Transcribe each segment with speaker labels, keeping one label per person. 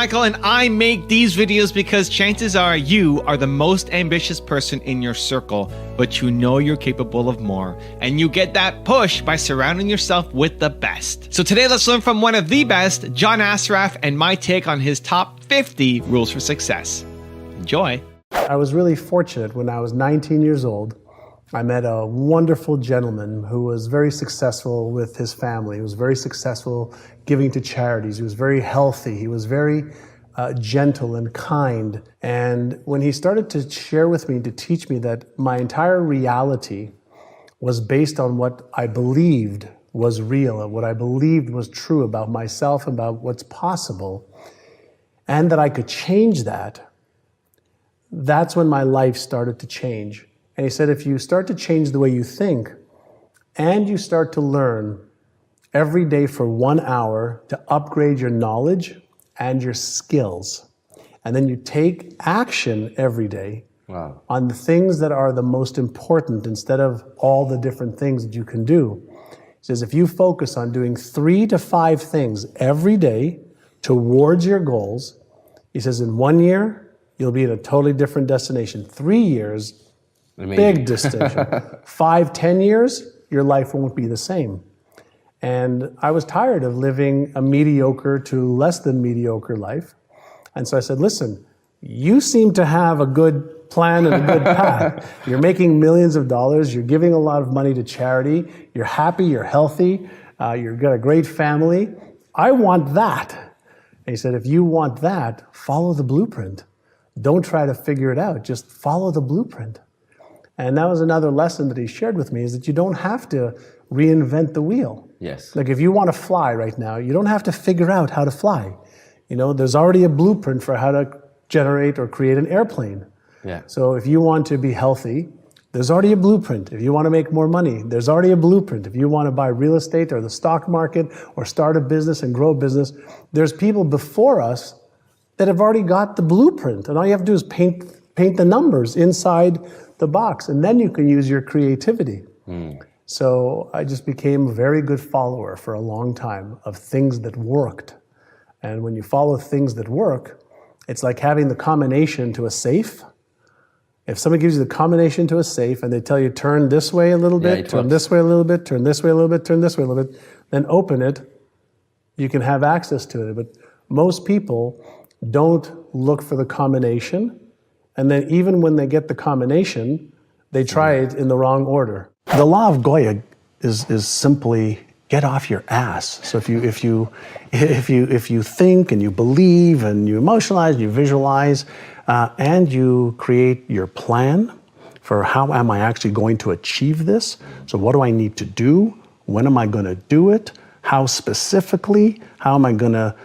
Speaker 1: Michael, and I make these videos because chances are you are the most ambitious person in your circle, but you know you're capable of more, and you get that push by surrounding yourself with the best. So today, let's learn from one of the best, John Assaraf, and my take on his top 50 rules for success. Enjoy.
Speaker 2: I was really fortunate when I was 19 years old. I met a wonderful gentleman who was very successful with his family. He was very successful giving to charities. He was very healthy. He was very gentle and kind. And when he started to share with me, to teach me that my entire reality was based on what I believed was real, and what I believed was true about myself, about what's possible, and that I could change that, that's when my life started to change. And he said, if you start to change the way you think and you start to learn every day for 1 hour to upgrade your knowledge and your skills, and then you take action every day on the things that are the most important instead of all the different things that you can do. He says, if you focus on doing 3 to 5 things every day towards your goals, he says, in 1 year, you'll be at a totally different destination. 3 years, big distinction. 5, 10 years, your life won't be the same. And I was tired of living a mediocre to less than mediocre life. And so I said, listen, you seem to have a good plan and a good path. You're making millions of dollars. You're giving a lot of money to charity. You're happy. You're healthy. You've got a great family. I want that. And he said, if you want that, follow the blueprint. Don't try to figure it out. Just follow the blueprint. And that was another lesson that he shared with me, is that you don't have to reinvent the wheel.
Speaker 3: Yes.
Speaker 2: Like if you want to fly right now, you don't have to figure out how to fly. You know, there's already a blueprint for how to generate or create an airplane.
Speaker 3: Yeah.
Speaker 2: So if you want to be healthy, there's already a blueprint. If you want to make more money, there's already a blueprint. If you want to buy real estate or the stock market or start a business and grow a business, there's people before us that have already got the blueprint. And all you have to do is paint the numbers inside the box, and then you can use your creativity. So I just became a very good follower for a long time of things that worked. And when you follow things that work, it's like having the combination to a safe. If somebody gives you the combination to a safe and they tell you turn this way a little bit, turn this way a little bit, turn this way a little bit, turn this way a little bit, then open it, you can have access to it. But most people don't look for the combination. And then even when they get the combination, they try it in the wrong order. The law of Goya is simply get off your ass. So if you think and you believe and you emotionalize, and you visualize, and you create your plan for how am I actually going to achieve this? So what do I need to do? When am I going to do it? How specifically? How am I going to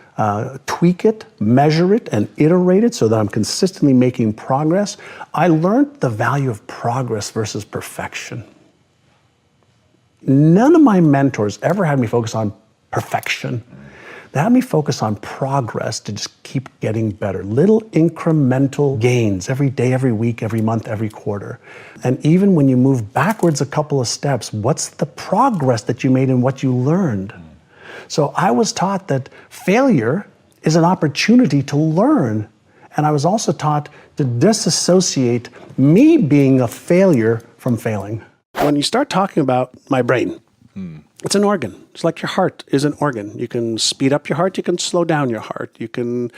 Speaker 2: tweak it, measure it, and iterate it so that I'm consistently making progress? I learned the value of progress versus perfection. None of my mentors ever had me focus on perfection. They had me focus on progress to just keep getting better. Little incremental gains every day, every week, every month, every quarter. And even when you move backwards a couple of steps, what's the progress that you made and what you learned? So I was taught that failure is an opportunity to learn. And I was also taught to disassociate me being a failure from failing. When you start talking about my brain, it's an organ. It's like your heart is an organ. You can speed up your heart. You can slow down your heart. You can,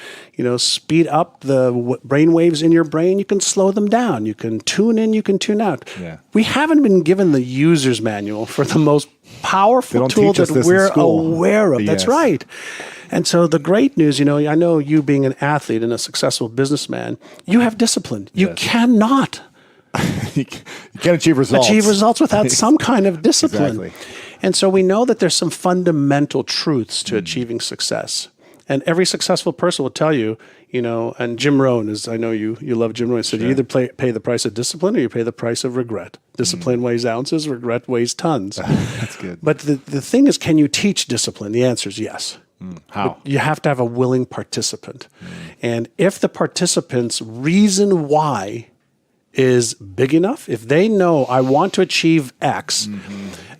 Speaker 2: speed up the brain waves in your brain. You can slow them down. You can tune in. You can tune out. Yeah. We haven't been given the user's manual for the most powerful tool that we're aware of. That's right. And so the great news, I know you being an athlete and a successful businessman, you have discipline. You cannot
Speaker 4: you can't achieve results.
Speaker 2: Achieve results without some kind of discipline. Exactly. And so we know that there's some fundamental truths to achieving success. And every successful person will tell you, and Jim Rohn is, I know you love Jim Rohn, he said, you either pay the price of discipline or you pay the price of regret. Discipline weighs ounces, regret weighs tons.
Speaker 4: That's good.
Speaker 2: But the thing is, can you teach discipline? The answer is yes.
Speaker 4: How?
Speaker 2: But you have to have a willing participant. And if the participant's reason why is big enough, if they know I want to achieve X,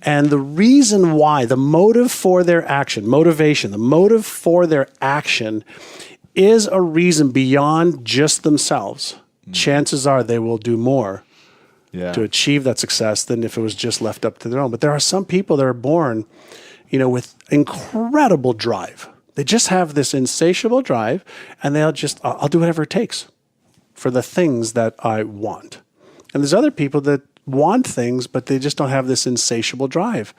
Speaker 2: and the reason why, the motive for their action, motivation, the motive for their action is a reason beyond just themselves, chances are they will do more to achieve that success than if it was just left up to their own. But there are some people that are born, with incredible drive. They just have this insatiable drive, and they'll just, I'll do whatever it takes for the things that I want. And there's other people that want things, but they just don't have this insatiable drive.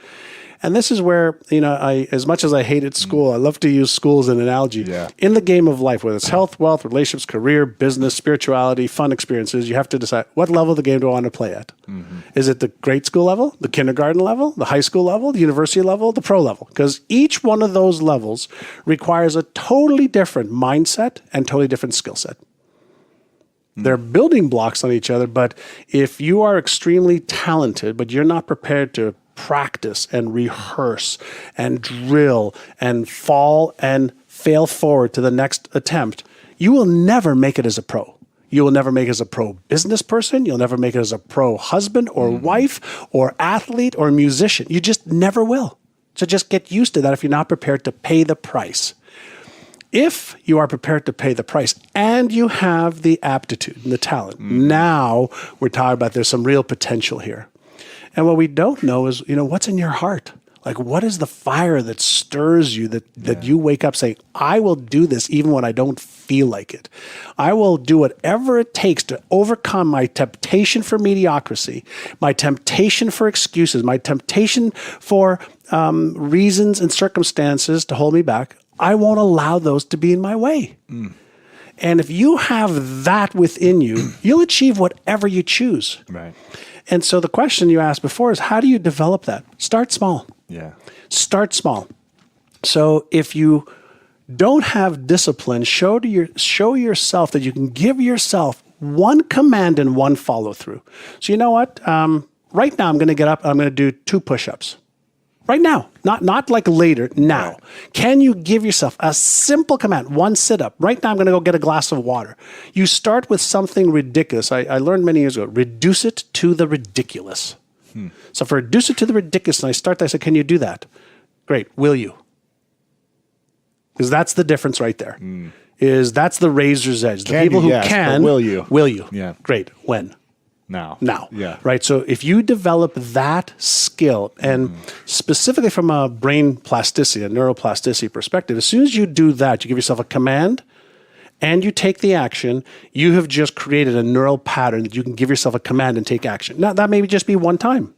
Speaker 2: And this is where, as much as I hated school, I love to use school as an analogy. Yeah. In the game of life, whether it's health, wealth, relationships, career, business, spirituality, fun experiences, you have to decide what level of the game do I want to play at. Mm-hmm. Is it the grade school level, the kindergarten level, the high school level, the university level, the pro level? Because each one of those levels requires a totally different mindset and totally different skill set. They're building blocks on each other, but if you are extremely talented, but you're not prepared to practice and rehearse and drill and fall and fail forward to the next attempt, you will never make it as a pro. You will never make it as a pro business person. You'll never make it as a pro husband or wife or athlete or musician. You just never will. So just get used to that if you're not prepared to pay the price. If you are prepared to pay the price and you have the aptitude and the talent, now we're talking about there's some real potential here. And what we don't know is, what's in your heart? Like, what is the fire that stirs you, that you wake up saying, I will do this even when I don't feel like it. I will do whatever it takes to overcome my temptation for mediocrity, my temptation for excuses, my temptation for reasons and circumstances to hold me back. I won't allow those to be in my way. And if you have that within you, you'll achieve whatever you choose.
Speaker 4: Right.
Speaker 2: And so the question you asked before is, how do you develop that? Start small.
Speaker 4: Yeah.
Speaker 2: Start small. So if you don't have discipline, show yourself that you can give yourself one command and one follow through. So you know what? Right now I'm going to get up and I'm going to do 2 push-ups. Right now, not like later, now. Right. Can you give yourself a simple command, 1 sit-up? Right now, I'm going to go get a glass of water. You start with something ridiculous. I learned many years ago, reduce it to the ridiculous. So if I reduce it to the ridiculous, and I start that, I say, can you do that? Great, will you? Because that's the difference right there. That's the razor's edge. The people who can,
Speaker 4: will you?
Speaker 2: Will you?
Speaker 4: Yeah.
Speaker 2: Great, when?
Speaker 4: Now.
Speaker 2: Yeah. Right. So if you develop that skill, and specifically from a brain plasticity, a neuroplasticity perspective, as soon as you do that, you give yourself a command and you take the action, you have just created a neural pattern that you can give yourself a command and take action. Now, that may just be one time.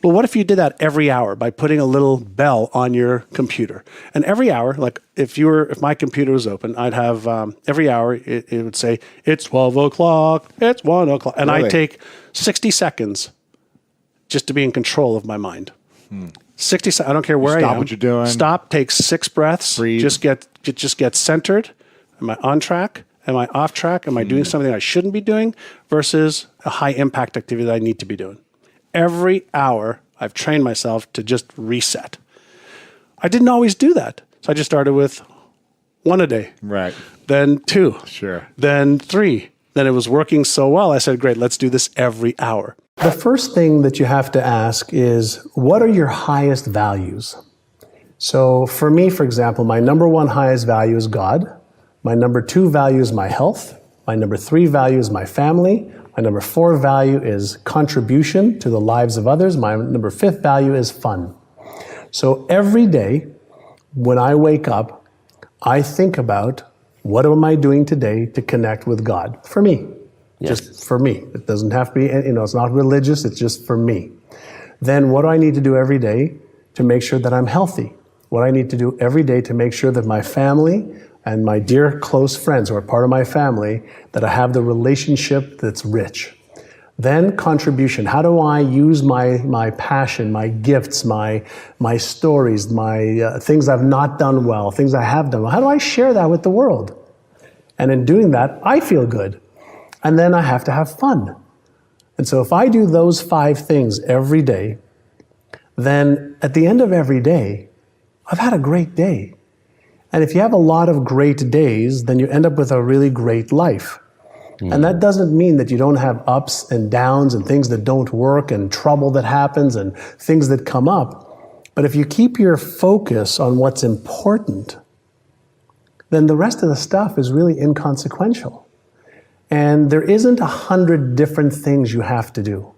Speaker 2: Well, what if you did that every hour by putting a little bell on your computer? And every hour, like if my computer was open, I'd have every hour it would say, it's 12 o'clock, it's 1 o'clock. And I'd take 60 seconds just to be in control of my mind. 60 seconds, I don't care where I am.
Speaker 4: Stop what you're doing.
Speaker 2: Stop, take 6 breaths.
Speaker 4: Breathe.
Speaker 2: Just get centered. Am I on track? Am I off track? Am I doing something I shouldn't be doing versus a high impact activity that I need to be doing? Every hour, I've trained myself to just reset. I didn't always do that. So I just started with 1 a day.
Speaker 4: Right.
Speaker 2: Then 2.
Speaker 4: Sure.
Speaker 2: Then 3. Then it was working so well, I said, great, let's do this every hour. The first thing that you have to ask is, what are your highest values? So for me, for example, my number 1 highest value is God. My number 2 value is my health. My number 3 value is my family. My number 4 value is contribution to the lives of others. My number 5th value is fun. So every day when I wake up, I think about, what am I doing today to connect with God? For me. Yes. Just for me. It doesn't have to be, it's not religious, it's just for me. Then what do I need to do every day to make sure that I'm healthy? What I need to do every day to make sure that my family and my dear close friends who are part of my family, that I have the relationship that's rich. Then contribution. How do I use my passion, my gifts, my stories, my things I've not done well, things I have done well? How do I share that with the world? And in doing that, I feel good. And then I have to have fun. And so if I do those 5 things every day, then at the end of every day, I've had a great day. And if you have a lot of great days, then you end up with a really great life. And that doesn't mean that you don't have ups and downs and things that don't work and trouble that happens and things that come up. But if you keep your focus on what's important, then the rest of the stuff is really inconsequential. And there isn't 100 different things you have to do.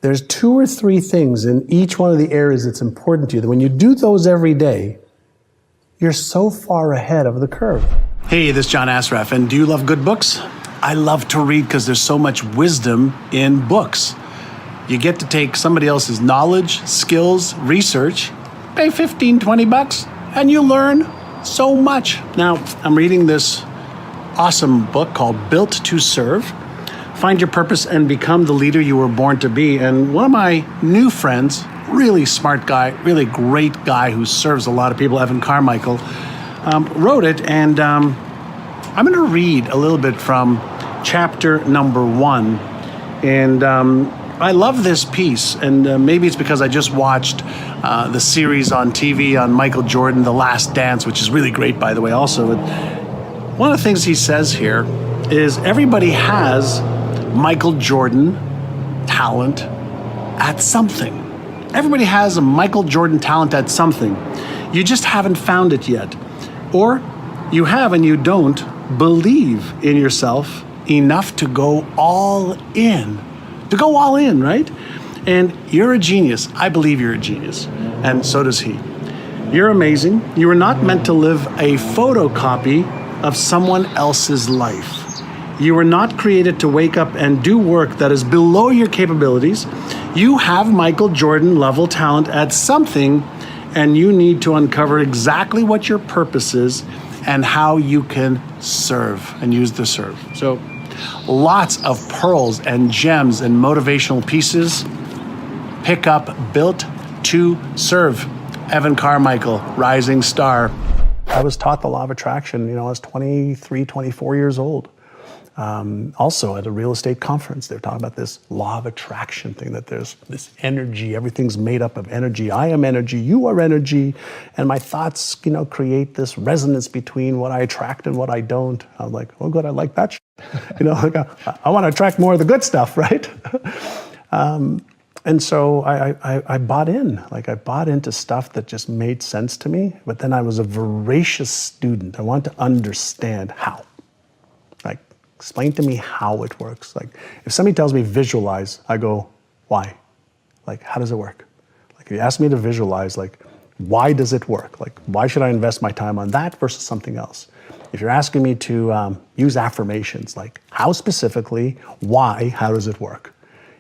Speaker 2: There's 2 or 3 things in each one of the areas that's important to you, that when you do those every day, you're so far ahead of the curve.
Speaker 3: Hey, this is John Assaraf, and do you love good books? I love to read because there's so much wisdom in books. You get to take somebody else's knowledge, skills, research, pay 15, 20 bucks, and you learn so much. Now, I'm reading this awesome book called Built to Serve. Find your purpose and become the leader you were born to be. And one of my new friends, really smart guy, really great guy who serves a lot of people, Evan Carmichael, wrote it. And I'm going to read a little bit from chapter number 1. And I love this piece. And maybe it's because I just watched the series on TV on Michael Jordan, The Last Dance, which is really great, by the way, also. One of the things he says here is everybody has Michael Jordan talent at something. Everybody has a Michael Jordan talent at something. You just haven't found it yet. Or you have and you don't believe in yourself enough to go all in. To go all in, right? And you're a genius. I believe you're a genius. And so does he. You're amazing. You are not meant to live a photocopy of someone else's life. You were not created to wake up and do work that is below your capabilities. You have Michael Jordan level talent at something, and you need to uncover exactly what your purpose is and how you can serve and use the serve. So lots of pearls and gems and motivational pieces. Pick up Built to Serve. Evan Carmichael, rising star.
Speaker 2: I was taught the law of attraction, I was 23, 24 years old. Also at a real estate conference, they were talking about this law of attraction thing, that there's this energy, everything's made up of energy. I am energy, you are energy, and my thoughts, create this resonance between what I attract and what I don't. I'm like, oh good, I like that I want to attract more of the good stuff, right? And so I bought in. I bought into stuff that just made sense to me. But then I was a voracious student. I wanted to understand how. Explain to me how it works. If somebody tells me visualize, I go, why? How does it work? If you ask me to visualize, why does it work? Why should I invest my time on that versus something else? If you're asking me to use affirmations, how specifically, why, how does it work?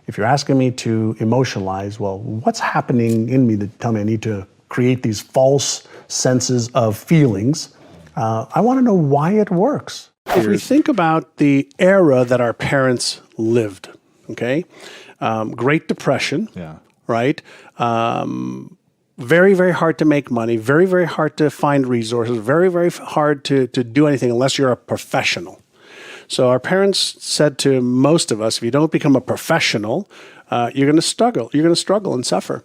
Speaker 2: If you're asking me to emotionalize, well, what's happening in me that tell me I need to create these false senses of feelings? I want to know why it works. If we think about the era that our parents lived, okay? Great Depression, right? Very, very hard to make money, very, very hard to find resources, very, very hard to do anything unless you're a professional. So our parents said to most of us, if you don't become a professional, you're going to struggle. You're going to struggle and suffer.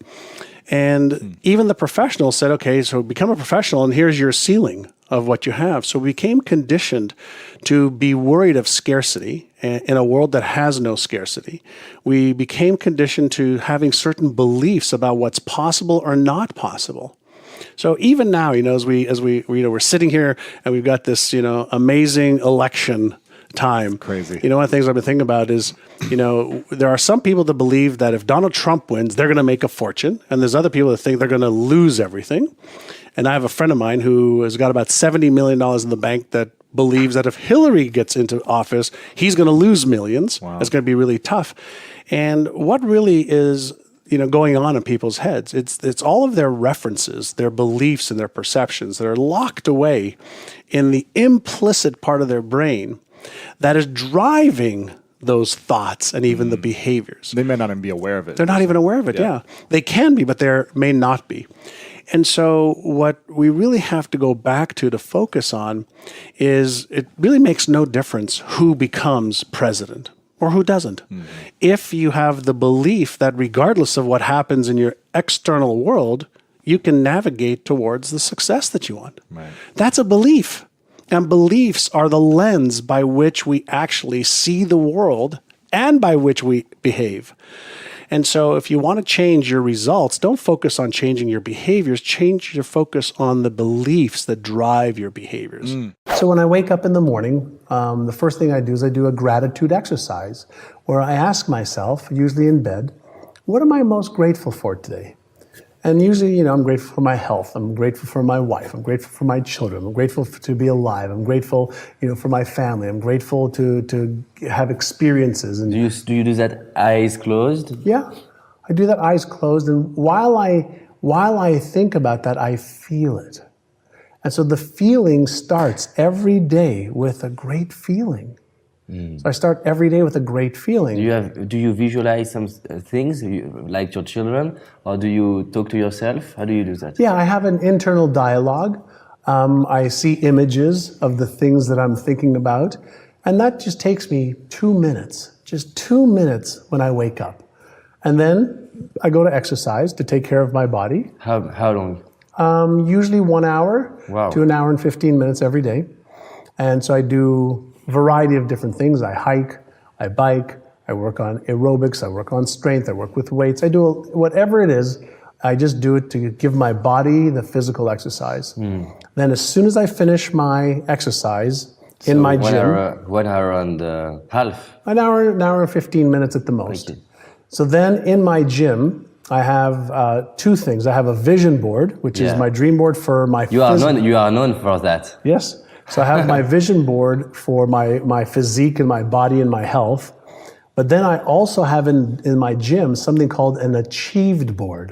Speaker 2: And even the professionals said, okay, so become a professional and here's your ceiling of what you have. So we became conditioned to be worried of scarcity in a world that has no scarcity. We became conditioned to having certain beliefs about what's possible or not possible. So even now, as we're sitting here and we've got this, amazing election time.
Speaker 4: Crazy.
Speaker 3: One of the things I've been thinking about is, there are some people that believe that if Donald Trump wins, they're going to make a fortune. And there's other people that think they're going to lose everything. And I have a friend of mine who has got about $70 million in the bank that believes that if Hillary gets into office, he's going to lose millions. Wow. It's going to be really tough. And what really is going on in people's heads? It's all of their references, their beliefs and their perceptions that are locked away in the implicit part of their brain that is driving those thoughts and even the behaviors.
Speaker 4: They may not even be aware of it.
Speaker 3: They're not even aware of it, yeah. They can be, but they may not be. And so what we really have to go back to focus on is it really makes no difference who becomes president or who doesn't. If you have the belief that regardless of what happens in your external world, you can navigate towards the success that you want. Right. That's a belief. And beliefs are the lens by which we actually see the world and by which we behave. And so if you want to change your results, don't focus on changing your behaviors, change your focus on the beliefs that drive your behaviors.
Speaker 2: So when I wake up in the morning, the first thing I do is I do a gratitude exercise where I ask myself, usually in bed, what am I most grateful for today? And usually, I'm grateful for my health. I'm grateful for my wife. I'm grateful for my children. I'm grateful to be alive. I'm grateful, for my family. I'm grateful to have experiences. And
Speaker 5: Do you do that eyes closed?
Speaker 2: yeah, I do that eyes closed. And while I think about that, I feel it. And so the feeling starts every day with a great feeling. So I start every day with a great feeling.
Speaker 5: Do you visualize some things like your children, or do you talk to yourself? How do you do that?
Speaker 2: Yeah, I have an internal dialogue. I see images of the things that I'm thinking about, and that just takes me 2 minutes, just 2 minutes when I wake up. And then I go to exercise to take care of my body.
Speaker 5: How long?
Speaker 2: Usually 1 hour to an hour and 15 minutes every day. And so I do a variety of different things. I hike, I bike, I work on aerobics, I work on strength, I work with weights. I do whatever it is, I just do it to give my body the physical exercise. Then as soon as I finish my exercise in my gym,
Speaker 5: 1 hour and half.
Speaker 2: an hour and 15 minutes at the most.
Speaker 5: Okay.
Speaker 2: So then in my gym, I have 2 things. I have a vision board, which is my dream board for my
Speaker 5: You are known for that.
Speaker 2: Yes. So I have my vision board for my physique and my body and my health. But then I also have in my gym something called an achieved board.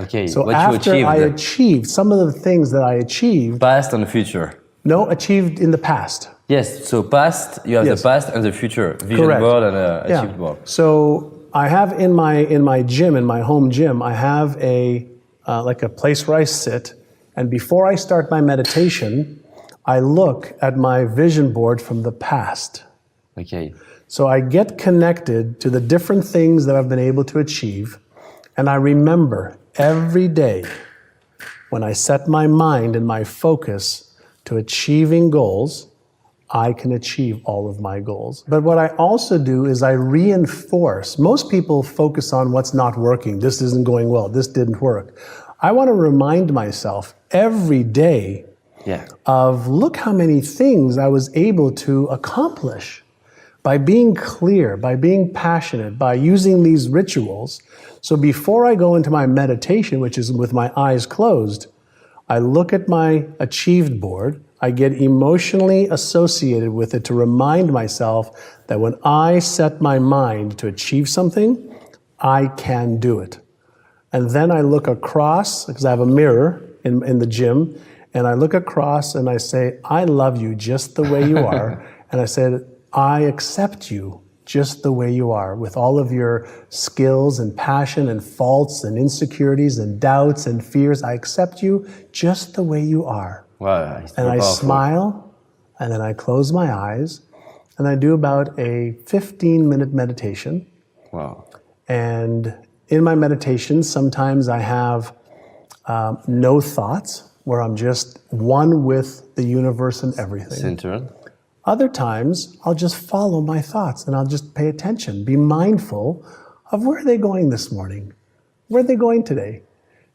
Speaker 5: Okay,
Speaker 2: So
Speaker 5: what you
Speaker 2: after
Speaker 5: achieved?
Speaker 2: I achieved some of the things that I achieved,
Speaker 5: Past and future.
Speaker 2: no, achieved in the past.
Speaker 5: Yes, so past, you have
Speaker 2: Yes.
Speaker 5: the past and the future. Vision
Speaker 2: Correct.
Speaker 5: board and achieved board.
Speaker 2: So I have in my gym, in my home gym, I have like a place where I sit, and before I start my meditation, I look at my vision board from the past.
Speaker 5: Okay.
Speaker 2: So I get connected to the different things that I've been able to achieve, and I remember every day when I set my mind and my focus to achieving goals, I can achieve all of my goals. But what I also do is I reinforce. Most people focus on what's not working. This isn't going well. This didn't work. I want to remind myself every day of look how many things I was able to accomplish by being clear, by being passionate, by using these rituals. So before I go into my meditation, which is with my eyes closed, I look at my achieved board. I get emotionally associated with it to remind myself that when I set my mind to achieve something, I can do it. And then I look across, because I have a mirror in the gym, and I look across and I say, I love you just the way you are. And I said, I accept you just the way you are, with all of your skills and passion and faults and insecurities and doubts and fears. I accept you just the way you are.
Speaker 5: Wow,
Speaker 2: And I smile, and then I close my eyes, and I do about a 15-minute meditation.
Speaker 5: Wow.
Speaker 2: And in my meditation, sometimes I have no thoughts, where I'm just one with the universe and everything.
Speaker 5: Center.
Speaker 2: Other times, I'll just follow my thoughts, and I'll just pay attention, be mindful of where are they going this morning? Where are they going today?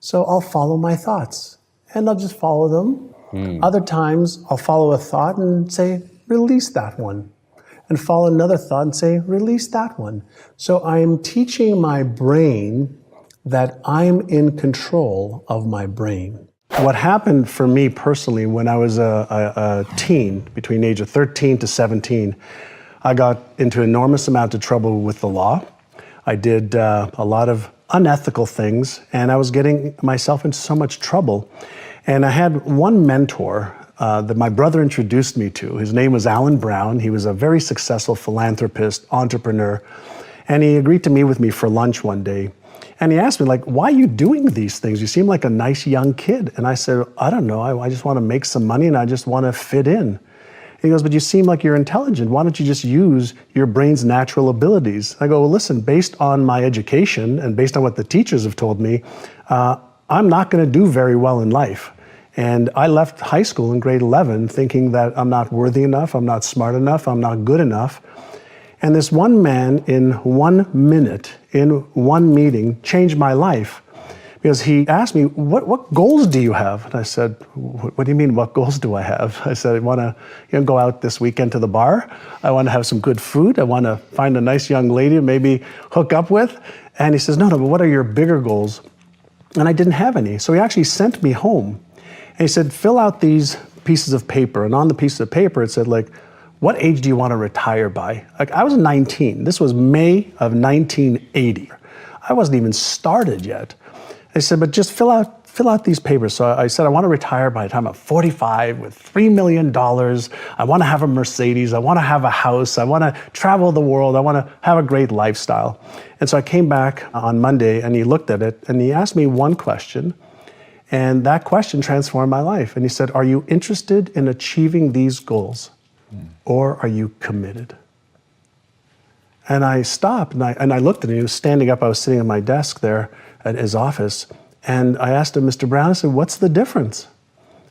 Speaker 2: So I'll follow my thoughts, and I'll just follow them. Other times, I'll follow a thought and say, release that one. And follow another thought and say, release that one. So I'm teaching my brain that I'm in control of my brain. What happened for me personally when I was a teen, between the age of 13 to 17, I got into enormous amount of trouble with the law. I did a lot of unethical things, and I was getting myself into so much trouble. And I had one mentor that my brother introduced me to. His name was Alan Brown. He was a very successful philanthropist, entrepreneur. And he agreed to meet with me for lunch one day. And he asked me, like, why are you doing these things? You seem like a nice young kid. And I said, I don't know. I just want to make some money and I just want to fit in. And he goes, but you seem like you're intelligent. Why don't you just use your brain's natural abilities? I go, well, listen, based on my education and based on what the teachers have told me, I'm not going to do very well in life. And I left high school in grade 11 thinking that I'm not worthy enough, I'm not smart enough, I'm not good enough. And this one man in 1 minute, in one meeting, changed my life. Because he asked me, what goals do you have? And I said, what do you mean, what goals do I have? I said, I want to go out this weekend to the bar. I want to have some good food. I want to find a nice young lady to maybe hook up with. And he says, no, but what are your bigger goals? And I didn't have any. So he actually sent me home. And he said, fill out these pieces of paper. And on the pieces of paper, it said, like, what age do you want to retire by? Like, I was 19. This was May of 1980. I wasn't even started yet. I said, but just fill out these papers. So I said, I want to retire by the time I'm 45 with $3 million. I want to have a Mercedes. I want to have a house. I want to travel the world. I want to have a great lifestyle. And so I came back on Monday and he looked at it and he asked me one question. And that question transformed my life. And he said, are you interested in achieving these goals or are you committed? And I stopped and I looked at him. He was standing up. I was sitting at my desk there at his office. And I asked him, Mr. Brown, I said, what's the difference?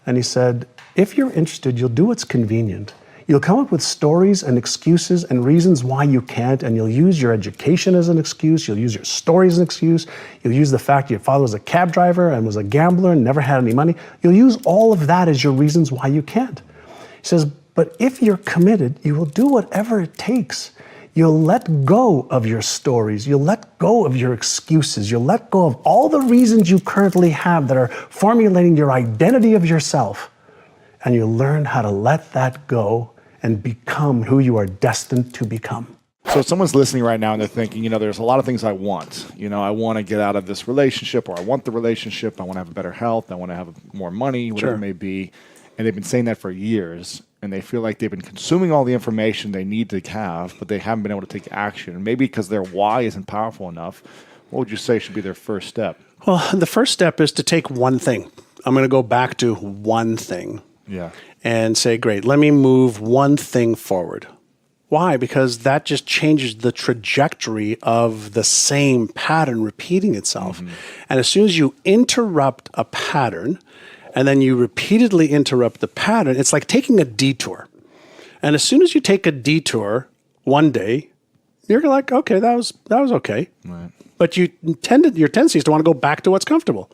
Speaker 2: And he said, if you're interested, you'll do what's convenient. You'll come up with stories and excuses and reasons why you can't, and you'll use your education as an excuse. You'll use your story as an excuse. You'll use the fact your father was a cab driver and was a gambler and never had any money. You'll use all of that as your reasons why you can't. He says, but if you're committed, you will do whatever it takes. You'll let go of your stories. You'll let go of your excuses. You'll let go of all the reasons you currently have that are formulating your identity of yourself. And you'll learn how to let that go and become who you are destined to become.
Speaker 4: So if someone's listening right now and they're thinking, there's a lot of things I want. I want to get out of this relationship, or I want the relationship. I want to have a better health. I want to have more money, whatever it may be. And they've been saying that for years. And they feel like they've been consuming all the information they need to have, but they haven't been able to take action. And maybe because their why isn't powerful enough. What would you say should be their first step?
Speaker 3: Well, the first step is to take one thing. I'm going to go back to one thing.
Speaker 4: Yeah.
Speaker 3: And say, great, let me move one thing forward. Why? Because that just changes the trajectory of the same pattern repeating itself. Mm-hmm. And as soon as you interrupt a pattern, and then you repeatedly interrupt the pattern, it's like taking a detour. And as soon as you take a detour one day, you're like, okay, that was okay. Right. But your tendency is to want to go back to what's comfortable.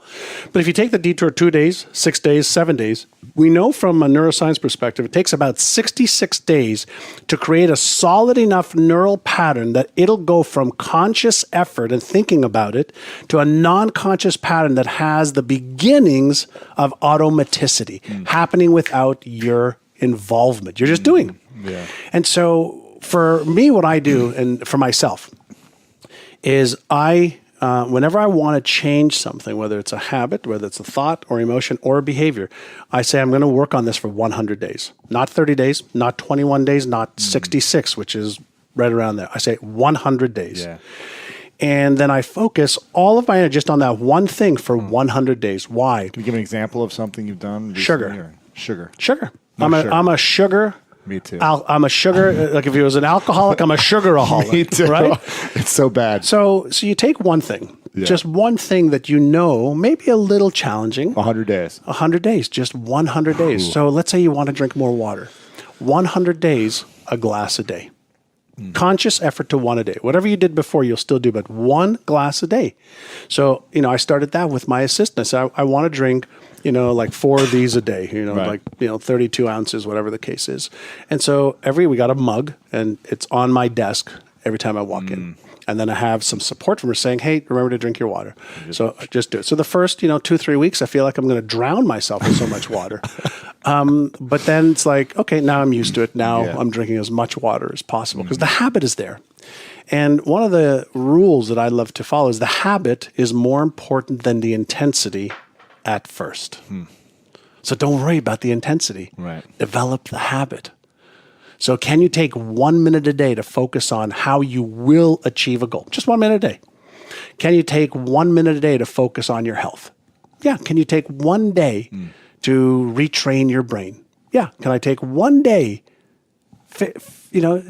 Speaker 3: But if you take the detour 2 days, 6 days, 7 days, we know from a neuroscience perspective, it takes about 66 days to create a solid enough neural pattern that it'll go from conscious effort and thinking about it to a non-conscious pattern that has the beginnings of automaticity happening without your involvement. You're just doing.
Speaker 4: Yeah.
Speaker 3: And so for me, what I do, and for myself, is whenever I want to change something, whether it's a habit, whether it's a thought or emotion or a behavior, I say I'm going to work on this for 100 days. Not 30 days, not 21 days, not 66, which is right around there. I say 100 days. Yeah. And then I focus all of my energy just on that one thing for 100 days. Why?
Speaker 4: Can you give an example of something you've done recently?
Speaker 3: Sugar.
Speaker 4: No,
Speaker 3: I'm a sugar.
Speaker 4: Me too.
Speaker 3: I'm a sugar, like if he was an alcoholic, I'm a sugaraholic.
Speaker 4: Me too.
Speaker 3: Right?
Speaker 4: It's so bad.
Speaker 3: So you take one thing, just one thing that maybe a little challenging.
Speaker 4: 100 days.
Speaker 3: 100 days, just 100 days. So let's say you want to drink more water. 100 days, a glass a day. Conscious effort to one a day. Whatever you did before, you'll still do, but 1 glass a day. So, I started that with my assistant. So I want to drink, like 4 of these a day, right. 32 ounces, whatever the case is. And so we got a mug and it's on my desk every time I walk in. And then I have some support from her saying, hey, remember to drink your water. So just do it. So the first, 2-3 weeks, I feel like I'm going to drown myself with so much water. But then it's like, okay, now I'm used to it. Now I'm drinking as much water as possible because the habit is there. And one of the rules that I love to follow is the habit is more important than the intensity at first. So don't worry about the intensity.
Speaker 4: Right.
Speaker 3: Develop the habit. So can you take 1 minute a day to focus on how you will achieve a goal? Just 1 minute a day. Can you take 1 minute a day to focus on your health? Yeah. Can you take 1 day to retrain your brain? Yeah. Can I take 1 day,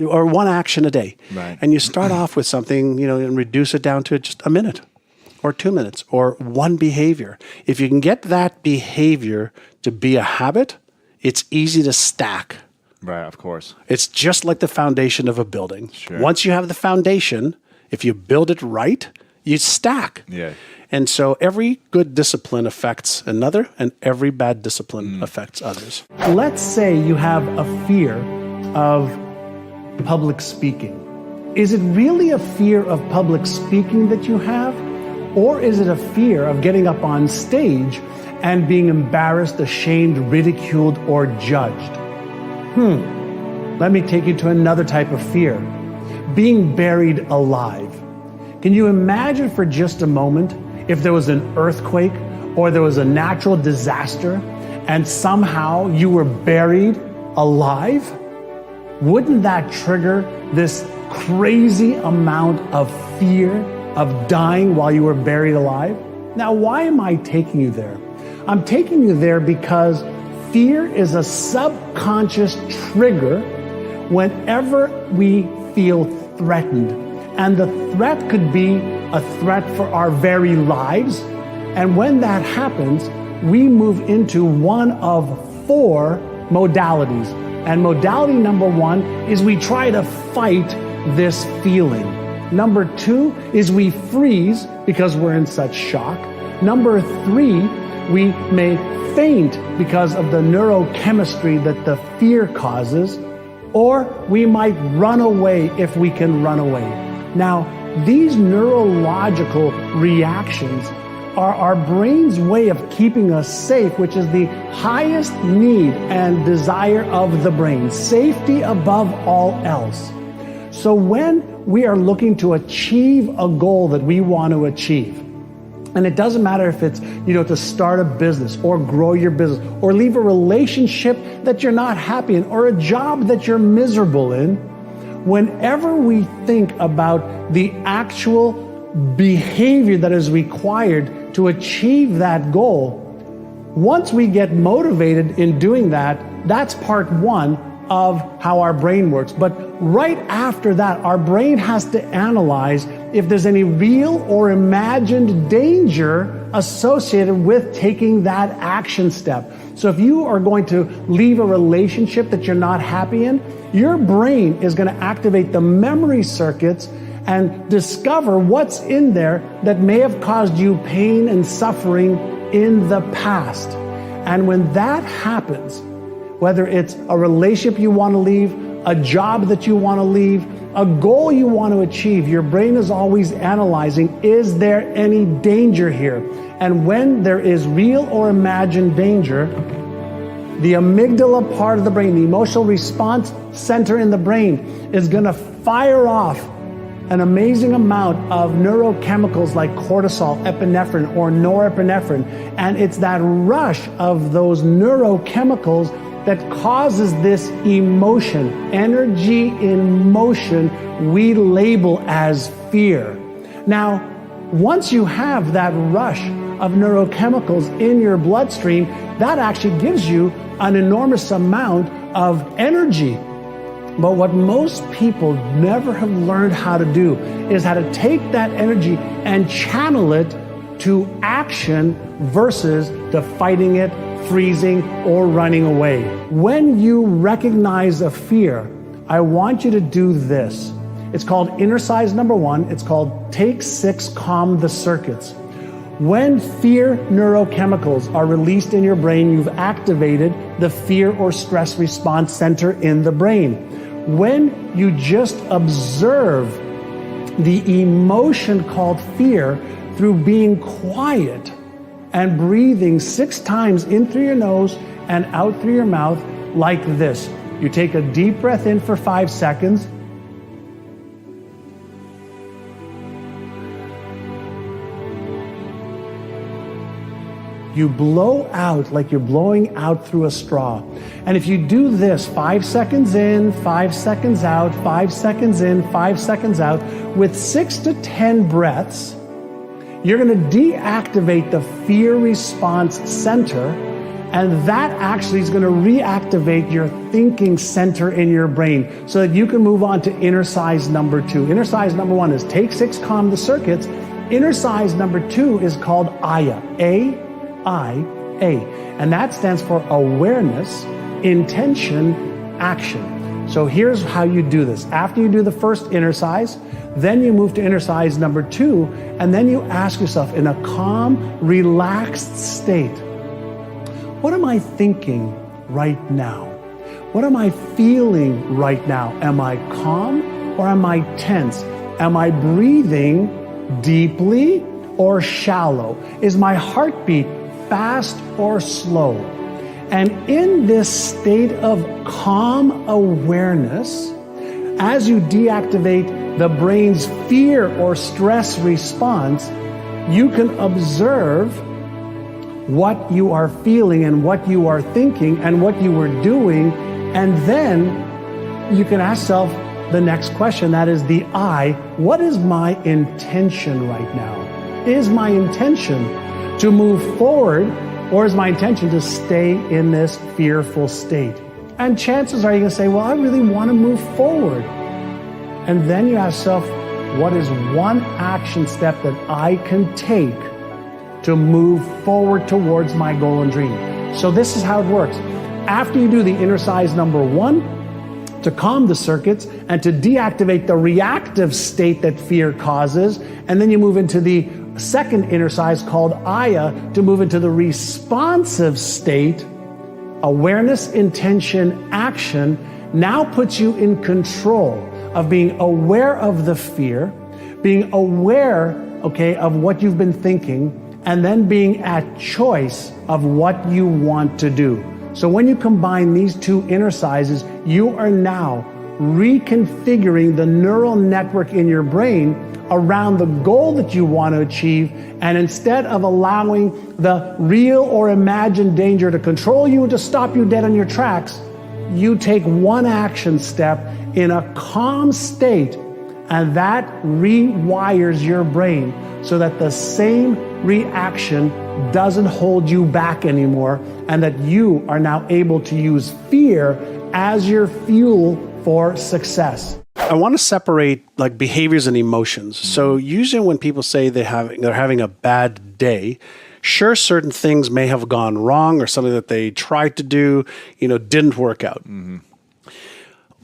Speaker 3: or one action a day?
Speaker 4: Right.
Speaker 3: And you start off with something, and reduce it down to just a minute or 2 minutes or one behavior. If you can get that behavior to be a habit, it's easy to stack
Speaker 4: Right, of course.
Speaker 3: It's just like the foundation of a building.
Speaker 4: Sure.
Speaker 3: Once you have the foundation, if you build it right, you stack.
Speaker 4: Yeah.
Speaker 3: And so every good discipline affects another, and every bad discipline affects others.
Speaker 2: Let's say you have a fear of public speaking. Is it really a fear of public speaking that you have? Or is it a fear of getting up on stage and being embarrassed, ashamed, ridiculed, or judged? Let me take you to another type of fear. Being buried alive. Can you imagine for just a moment if there was an earthquake or there was a natural disaster and somehow you were buried alive? Wouldn't that trigger this crazy amount of fear of dying while you were buried alive? Now, why am I taking you there? I'm taking you there because fear is a subconscious trigger whenever we feel threatened. And the threat could be a threat for our very lives. And when that happens, we move into one of 4 modalities. And modality number 1 is we try to fight this feeling. Number 2 is we freeze because we're in such shock. Number 3, we may faint because of the neurochemistry that the fear causes, or we might run away if we can run away. Now, these neurological reactions are our brain's way of keeping us safe, which is the highest need and desire of the brain, safety above all else. So when we are looking to achieve a goal that we want to achieve, and it doesn't matter if it's, to start a business or grow your business or leave a relationship that you're not happy in or a job that you're miserable in, whenever we think about the actual behavior that is required to achieve that goal, once we get motivated in doing that, that's part 1 of how our brain works. But right after that, our brain has to analyze if there's any real or imagined danger associated with taking that action step. So if you are going to leave a relationship that you're not happy in, your brain is going to activate the memory circuits and discover what's in there that may have caused you pain and suffering in the past. And when that happens, whether it's a relationship you want to leave, a job that you want to leave, a goal you want to achieve, your brain is always analyzing, is there any danger here? And when there is real or imagined danger, the amygdala part of the brain, the emotional response center in the brain, is going to fire off an amazing amount of neurochemicals like cortisol, epinephrine, or norepinephrine. And it's that rush of those neurochemicals that causes this emotion, energy in motion, we label as fear. Now, once you have that rush of neurochemicals in your bloodstream, that actually gives you an enormous amount of energy. But what most people never have learned how to do is how to take that energy and channel it to action versus to fighting it, freezing, or running away. When you recognize a fear, I want you to do this. It's called exercise number 1. It's called Take 6, Calm the Circuits. When fear neurochemicals are released in your brain, you've activated the fear or stress response center in the brain. When you just observe the emotion called fear through being quiet and breathing 6 times in through your nose and out through your mouth like this. You take a deep breath in for 5 seconds. You blow out like you're blowing out through a straw. And if you do this 5 seconds in, 5 seconds out, 5 seconds in, 5 seconds out, with 6 to 10 breaths, you're going to deactivate the fear response center, and that actually is going to reactivate your thinking center in your brain so that you can move on to exercise number 2. Exercise number 1 is Take 6, Calm the Circuits. Exercise number 2 is called AYA, A-I-A, and that stands for awareness, intention, action. So here's how you do this. After you do the first inner size, then you move to inner size number 2, and then you ask yourself in a calm, relaxed state, what am I thinking right now? What am I feeling right now? Am I calm or am I tense? Am I breathing deeply or shallow? Is my heartbeat fast or slow? And in this state of calm awareness, as you deactivate the brain's fear or stress response, you can observe what you are feeling and what you are thinking and what you are doing, and then you can ask yourself the next question, that is the I. What is my intention right now? Is my intention to move forward, or is my intention to stay in this fearful state? And chances are you're going to say, well, I really want to move forward. And then you ask yourself, what is one action step that I can take to move forward towards my goal and dream? So this is how it works. After you do the inner size number 1, to calm the circuits and to deactivate the reactive state that fear causes, and then you move into the second inner size called Aya to move into the responsive state, awareness, intention, action now puts you in control of being aware of the fear, being aware, of what you've been thinking, and then being at choice of what you want to do. So when you combine these two inner sizes, you are now reconfiguring the neural network in your brain around the goal that you want to achieve, and instead of allowing the real or imagined danger to control you and to stop you dead on your tracks, you take one action step in a calm state, and that rewires your brain so that the same reaction doesn't hold you back anymore, and that you are now able to use fear as your fuel for success.
Speaker 3: I want to separate like behaviors and emotions. So usually when people say they're having a bad day, sure, certain things may have gone wrong or something that they tried to do, didn't work out. Mm-hmm.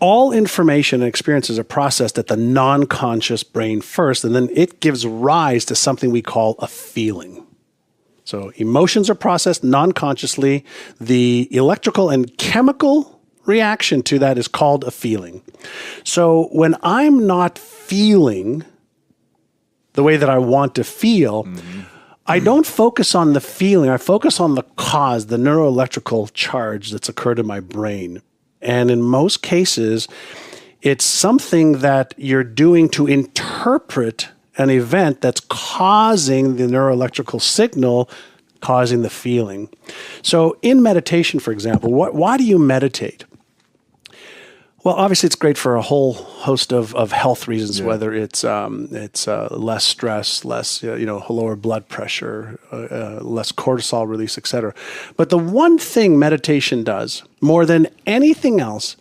Speaker 3: All information and experiences are processed at the non-conscious brain first, and then it gives rise to something we call a feeling. So emotions are processed non-consciously. The electrical and chemical reaction to that is called a feeling. So when I'm not feeling the way that I want to feel, I don't focus on the feeling. I focus on the cause, the neuroelectrical charge that's occurred in my brain. And in most cases, it's something that you're doing to interpret an event that's causing the neuroelectrical signal, causing the feeling. So in meditation, for example, why do you meditate? Well, obviously, it's great for a whole host of health reasons, whether it's less stress, less lower blood pressure, less cortisol release, etc. But the one thing meditation does more than anything else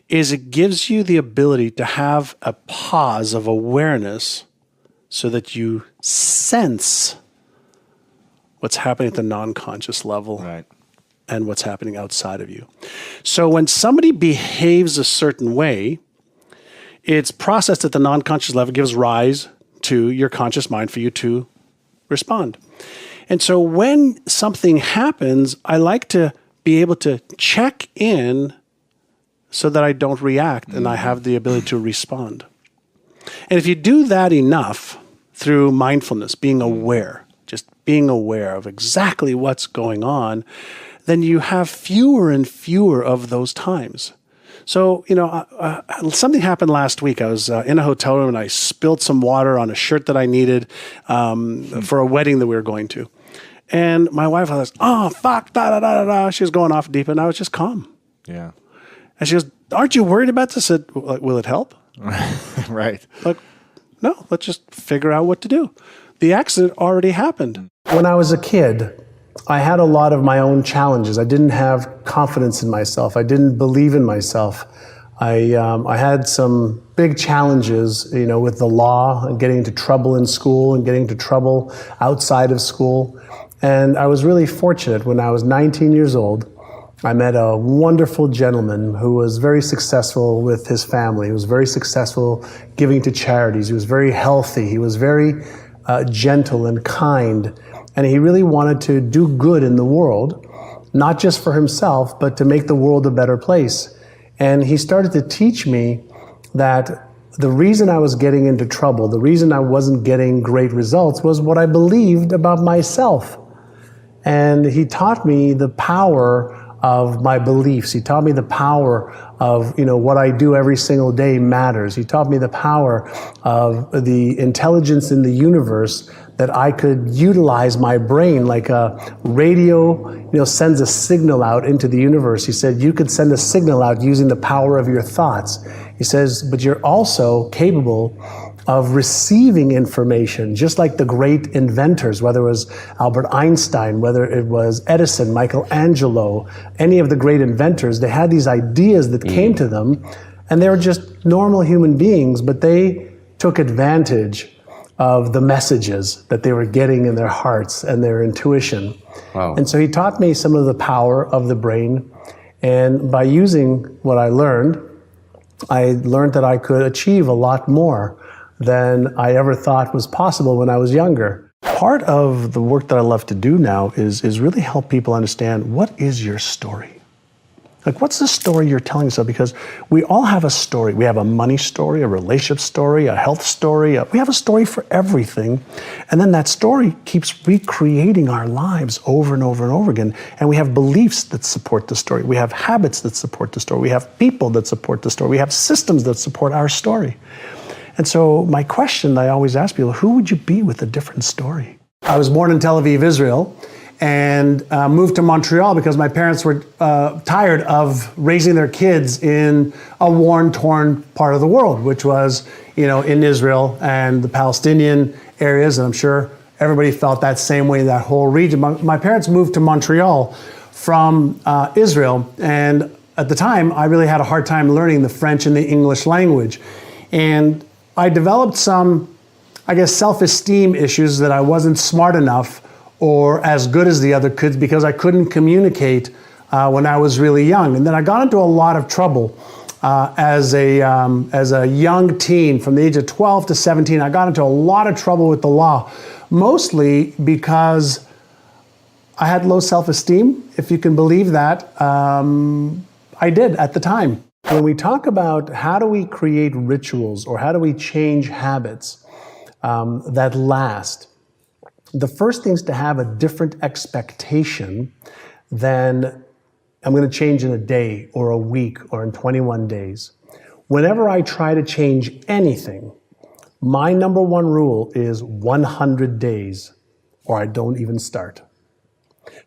Speaker 3: is it gives you the ability to have a pause of awareness so that you sense what's happening at the non-conscious level.
Speaker 4: Right.
Speaker 3: And what's happening outside of you. So when somebody behaves a certain way, it's processed at the non-conscious level, gives rise to your conscious mind for you to respond. And so when something happens, I like to be able to check in so that I don't react and I have the ability to respond. And if you do that enough through mindfulness, being aware, just being aware of exactly what's going on, then you have fewer and fewer of those times. So, something happened last week. I was in a hotel room and I spilled some water on a shirt that I needed for a wedding that we were going to. And my wife was, oh, fuck, da-da-da-da-da. She was going off deep and I was just calm.
Speaker 4: Yeah.
Speaker 3: And she goes, aren't you worried about this? I said, will it help?
Speaker 4: Right.
Speaker 3: Like, no, let's just figure out what to do. The accident already happened.
Speaker 2: When I was a kid, I had a lot of my own challenges. I didn't have confidence in myself. I didn't believe in myself. I had some big challenges, with the law and getting into trouble in school and getting into trouble outside of school. And I was really fortunate when I was 19 years old. I met a wonderful gentleman who was very successful with his family. He was very successful giving to charities. He was very healthy. He was very gentle and kind. And he really wanted to do good in the world, not just for himself, but to make the world a better place. And he started to teach me that the reason I was getting into trouble, the reason I wasn't getting great results was what I believed about myself. And he taught me the power of my beliefs. He taught me the power of, what I do every single day matters. He taught me the power of the intelligence in the universe, that I could utilize my brain like a radio, sends a signal out into the universe. He said, you could send a signal out using the power of your thoughts. He says, but you're also capable of receiving information, just like the great inventors, whether it was Albert Einstein, whether it was Edison, Michelangelo, any of the great inventors. They had these ideas that came to them, and they were just normal human beings, but they took advantage of the messages that they were getting in their hearts and their intuition.
Speaker 5: Wow.
Speaker 2: And so he taught me some of the power of the brain, and by using what I learned that I could achieve a lot more than I ever thought was possible when I was younger. Part of the work that I love to do now is really help people understand, what is your story? Like, what's the story you're telling yourself? Because we all have a story. We have a money story, a relationship story, a health story. We have a story for everything. And then that story keeps recreating our lives over and over and over again. And we have beliefs that support the story. We have habits that support the story. We have people that support the story. We have systems that support our story. And so my question that I always ask people, who would you be with a different story? I was born in Tel Aviv, Israel, and moved to Montreal because my parents were tired of raising their kids in a war-torn part of the world, which was, in Israel and the Palestinian areas. And I'm sure everybody felt that same way, that whole region. My parents moved to Montreal from Israel. And at the time, I really had a hard time learning the French and the English language. And I developed some, self-esteem issues, that I wasn't smart enough or as good as the other kids because I couldn't communicate when I was really young. And then I got into a lot of trouble as a young teen. From the age of 12 to 17, I got into a lot of trouble with the law, mostly because I had low self-esteem, if you can believe that. I did at the time. When we talk about how do we create rituals or how do we change habits that last, the first thing is to have a different expectation than I'm going to change in a day or a week or in 21 days. Whenever I try to change anything, my number one rule is 100 days or I don't even start.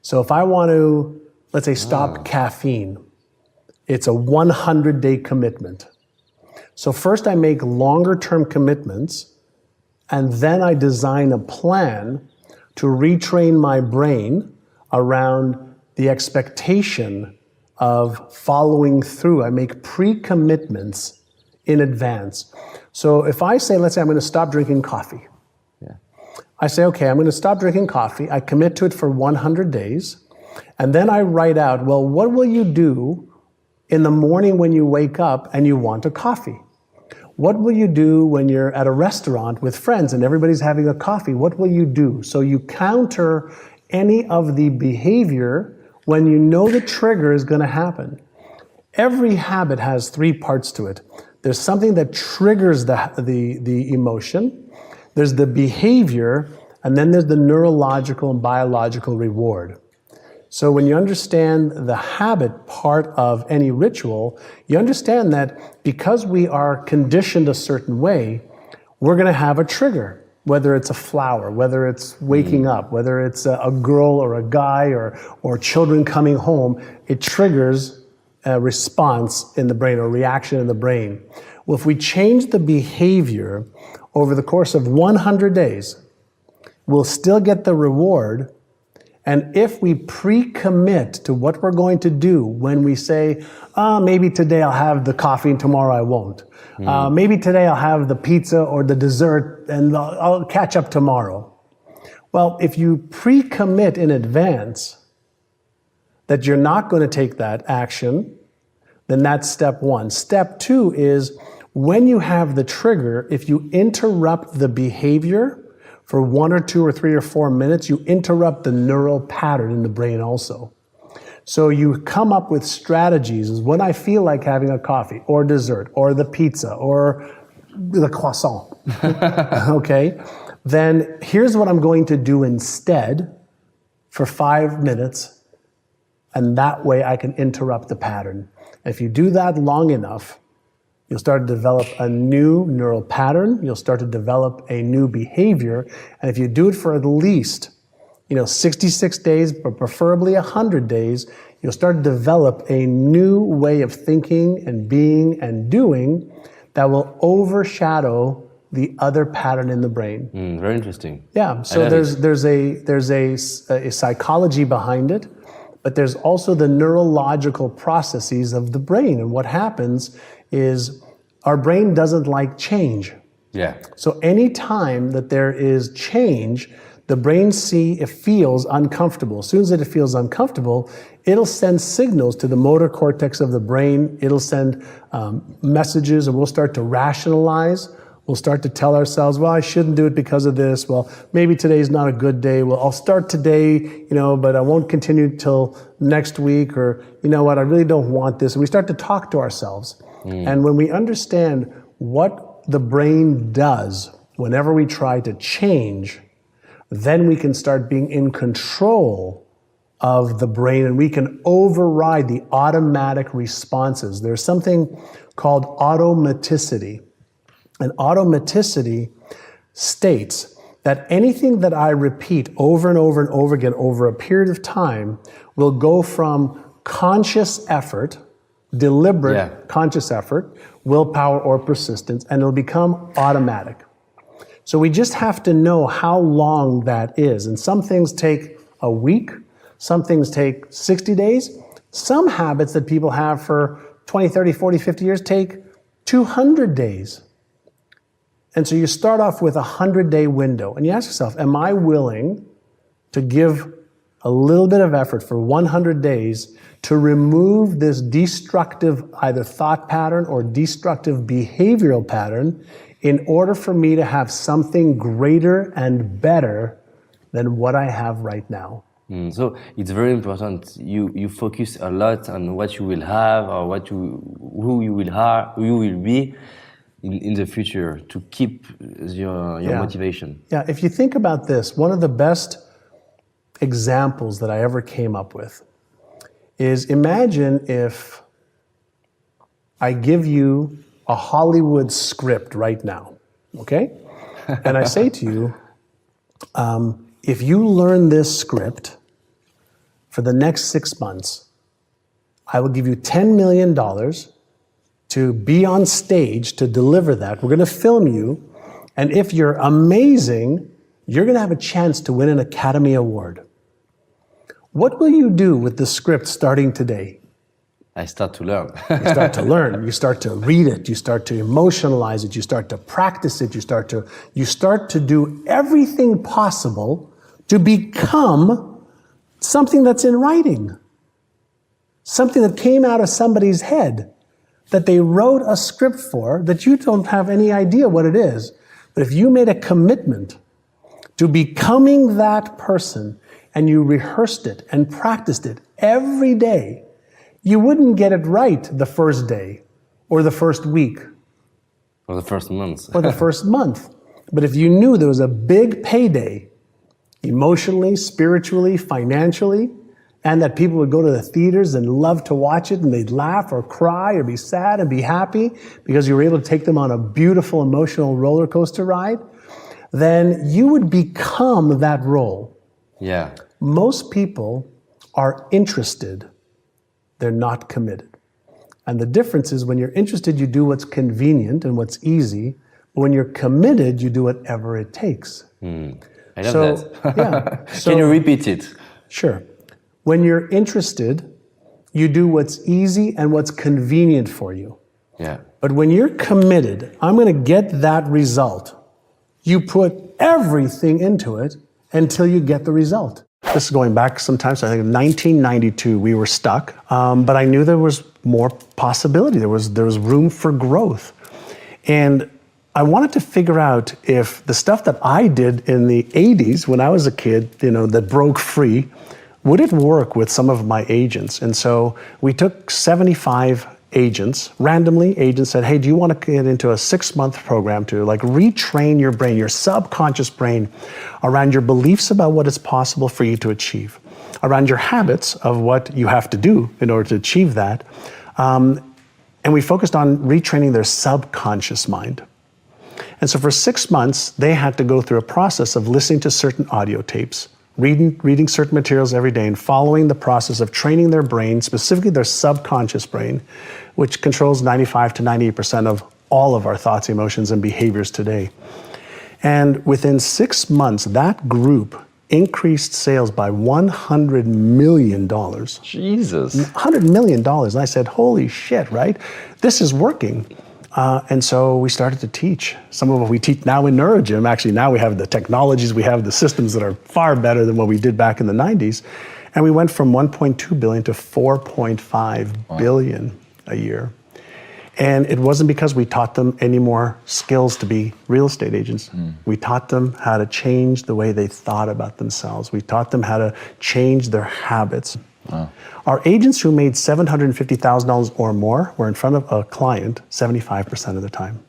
Speaker 2: So if I want to, let's say, stop caffeine, it's a 100-day commitment. So first I make longer-term commitments, and then I design a plan to retrain my brain around the expectation of following through. I make pre-commitments in advance. So if I say, let's say I'm going to stop drinking coffee.
Speaker 5: Yeah.
Speaker 2: I say, okay, I'm going to stop drinking coffee. I commit to it for 100 days. And then I write out, well, what will you do in the morning when you wake up and you want a coffee? What will you do when you're at a restaurant with friends and everybody's having a coffee? What will you do? So you counter any of the behavior when you know the trigger is going to happen. Every habit has three parts to it. There's something that triggers the emotion. There's the behavior, and then there's the neurological and biological reward. So when you understand the habit part of any ritual, you understand that because we are conditioned a certain way, we're going to have a trigger, whether it's a flower, whether it's waking up, whether it's a girl or a guy or children coming home. It triggers a response in the brain or reaction in the brain. Well, if we change the behavior over the course of 100 days, we'll still get the reward. And if we pre-commit to what we're going to do when we say, maybe today I'll have the coffee and tomorrow I won't. Maybe today I'll have the pizza or the dessert and I'll catch up tomorrow. Well, if you pre-commit in advance, that you're not going to take that action, then that's step one. Step two is when you have the trigger, if you interrupt the behavior for 1 or 2 or 3 or 4 minutes, you interrupt the neural pattern in the brain also. So you come up with strategies is when I feel like having a coffee or dessert or the pizza or the croissant, okay? Then here's what I'm going to do instead for 5 minutes, and that way I can interrupt the pattern. If you do that long enough, you'll start to develop a new neural pattern, you'll start to develop a new behavior, and if you do it for at least 66 days, but preferably 100 days, you'll start to develop a new way of thinking and being and doing that will overshadow the other pattern in the brain.
Speaker 5: Very interesting.
Speaker 2: Yeah, so there's a psychology behind it, but there's also the neurological processes of the brain. And what happens is our brain doesn't like change.
Speaker 5: Yeah.
Speaker 2: So any time that there is change, the brain feels uncomfortable. As soon as it feels uncomfortable, it'll send signals to the motor cortex of the brain. It'll send messages, and we'll start to rationalize. We'll start to tell ourselves, well, I shouldn't do it because of this. Well, maybe today's not a good day. Well, I'll start today, but I won't continue till next week. Or, you know what, I really don't want this. And we start to talk to ourselves. And when we understand what the brain does whenever we try to change, then we can start being in control of the brain, and we can override the automatic responses. There's something called automaticity. And automaticity states that anything that I repeat over and over and over again over a period of time will go from conscious effort, deliberate conscious effort, willpower or persistence, and it'll become automatic. So we just have to know how long that is. And some things take a week, some things take 60 days. Some habits that people have for 20, 30, 40, 50 years take 200 days. And so you start off with a 100-day window, and you ask yourself, am I willing to give a little bit of effort for 100 days to remove this destructive either thought pattern or destructive behavioral pattern in order for me to have something greater and better than what I have right now?
Speaker 5: So it's very important. You focus a lot on what you will have or who you will be in the future to keep your motivation.
Speaker 2: Yeah, if you think about this, one of the best examples that I ever came up with is imagine if I give you a Hollywood script right now, okay? And I say to you, if you learn this script for the next 6 months, I will give you $10 million to be on stage to deliver that. We're going to film you, and if you're amazing, you're going to have a chance to win an Academy Award. What will you do with the script starting today?
Speaker 5: I start to learn.
Speaker 2: You start to learn. You start to read it. You start to emotionalize it. You start to practice it. You start to do everything possible to become something that's in writing, something that came out of somebody's head, that they wrote a script for that you don't have any idea what it is. But if you made a commitment to becoming that person and you rehearsed it and practiced it every day, you wouldn't get it right the first day or the first week.
Speaker 5: Or the first month.
Speaker 2: Or the first month. But if you knew there was a big payday, emotionally, spiritually, financially, and that people would go to the theaters and love to watch it and they'd laugh or cry or be sad and be happy because you were able to take them on a beautiful emotional roller coaster ride, then you would become that role.
Speaker 5: Yeah.
Speaker 2: Most people are interested. They're not committed. And the difference is when you're interested, you do what's convenient and what's easy. But when you're committed, you do whatever it takes.
Speaker 5: I love that.
Speaker 2: Yeah. So,
Speaker 5: can you repeat it?
Speaker 2: Sure. When you're interested, you do what's easy and what's convenient for you.
Speaker 5: Yeah.
Speaker 2: But when you're committed, I'm going to get that result. You put everything into it until you get the result. This is going back sometimes, I think in 1992, we were stuck, but I knew there was more possibility. There was room for growth. And I wanted to figure out if the stuff that I did in the 80s when I was a kid, that broke free, would it work with some of my agents? And so we took 75 agents, randomly, agents said, hey, do you want to get into a 6-month program to retrain your brain, your subconscious brain, around your beliefs about what is possible for you to achieve, around your habits of what you have to do in order to achieve that. And we focused on retraining their subconscious mind. And so for 6 months, they had to go through a process of listening to certain audio tapes, reading certain materials every day, and following the process of training their brain, specifically their subconscious brain, which controls 95 to 98% of all of our thoughts, emotions, and behaviors today. And within 6 months, that group increased sales by $100 million.
Speaker 5: Jesus.
Speaker 2: $100 million. And I said, holy shit, right? This is working. And so we started to teach. Some of what we teach now in NeuroGym, actually now we have the technologies, we have the systems that are far better than what we did back in the 90s. And we went from 1.2 billion to 4.5 billion a year. And it wasn't because we taught them any more skills to be real estate agents. We taught them how to change the way they thought about themselves. We taught them how to change their habits. Wow. Our agents who made $750,000 or more were in front of a client 75% of the time.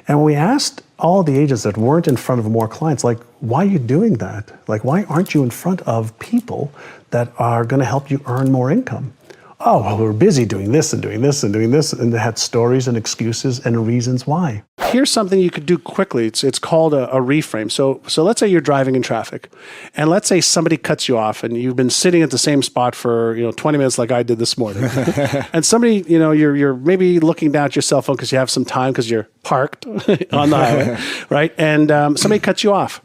Speaker 2: And when we asked all the agents that weren't in front of more clients, why are you doing that? Why aren't you in front of people that are going to help you earn more income? Oh, well, we're busy doing this and doing this and doing this. And they had stories and excuses and reasons why.
Speaker 3: Here's something you could do quickly. It's called a reframe. So let's say you're driving in traffic, and let's say somebody cuts you off, and you've been sitting at the same spot for 20 minutes like I did this morning. And somebody, you're maybe looking down at your cell phone because you have some time because you're parked on the highway, right? And somebody cuts you off.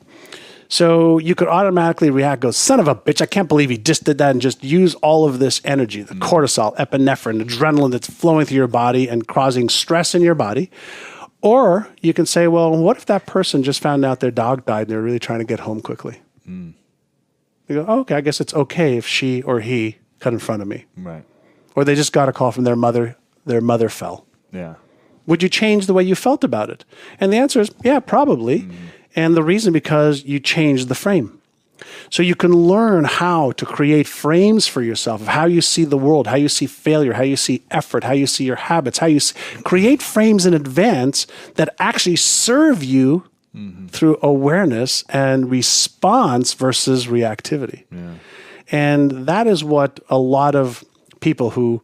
Speaker 3: So you could automatically react, go, son of a bitch, I can't believe he just did that, and just use all of this energy, the cortisol, epinephrine, adrenaline that's flowing through your body and causing stress in your body. Or you can say, well, what if that person just found out their dog died and they're really trying to get home quickly? You go, oh, okay, I guess it's okay if she or he cut in front of me.
Speaker 4: Right.
Speaker 3: Or they just got a call from their mother fell.
Speaker 4: Yeah.
Speaker 3: Would you change the way you felt about it? And the answer is, yeah, probably. And the reason, because you changed the frame. So you can learn how to create frames for yourself of how you see the world, how you see failure, how you see effort, how you see your habits, how you create frames in advance that actually serve you through awareness and response versus reactivity. Yeah. And that is what a lot of people who,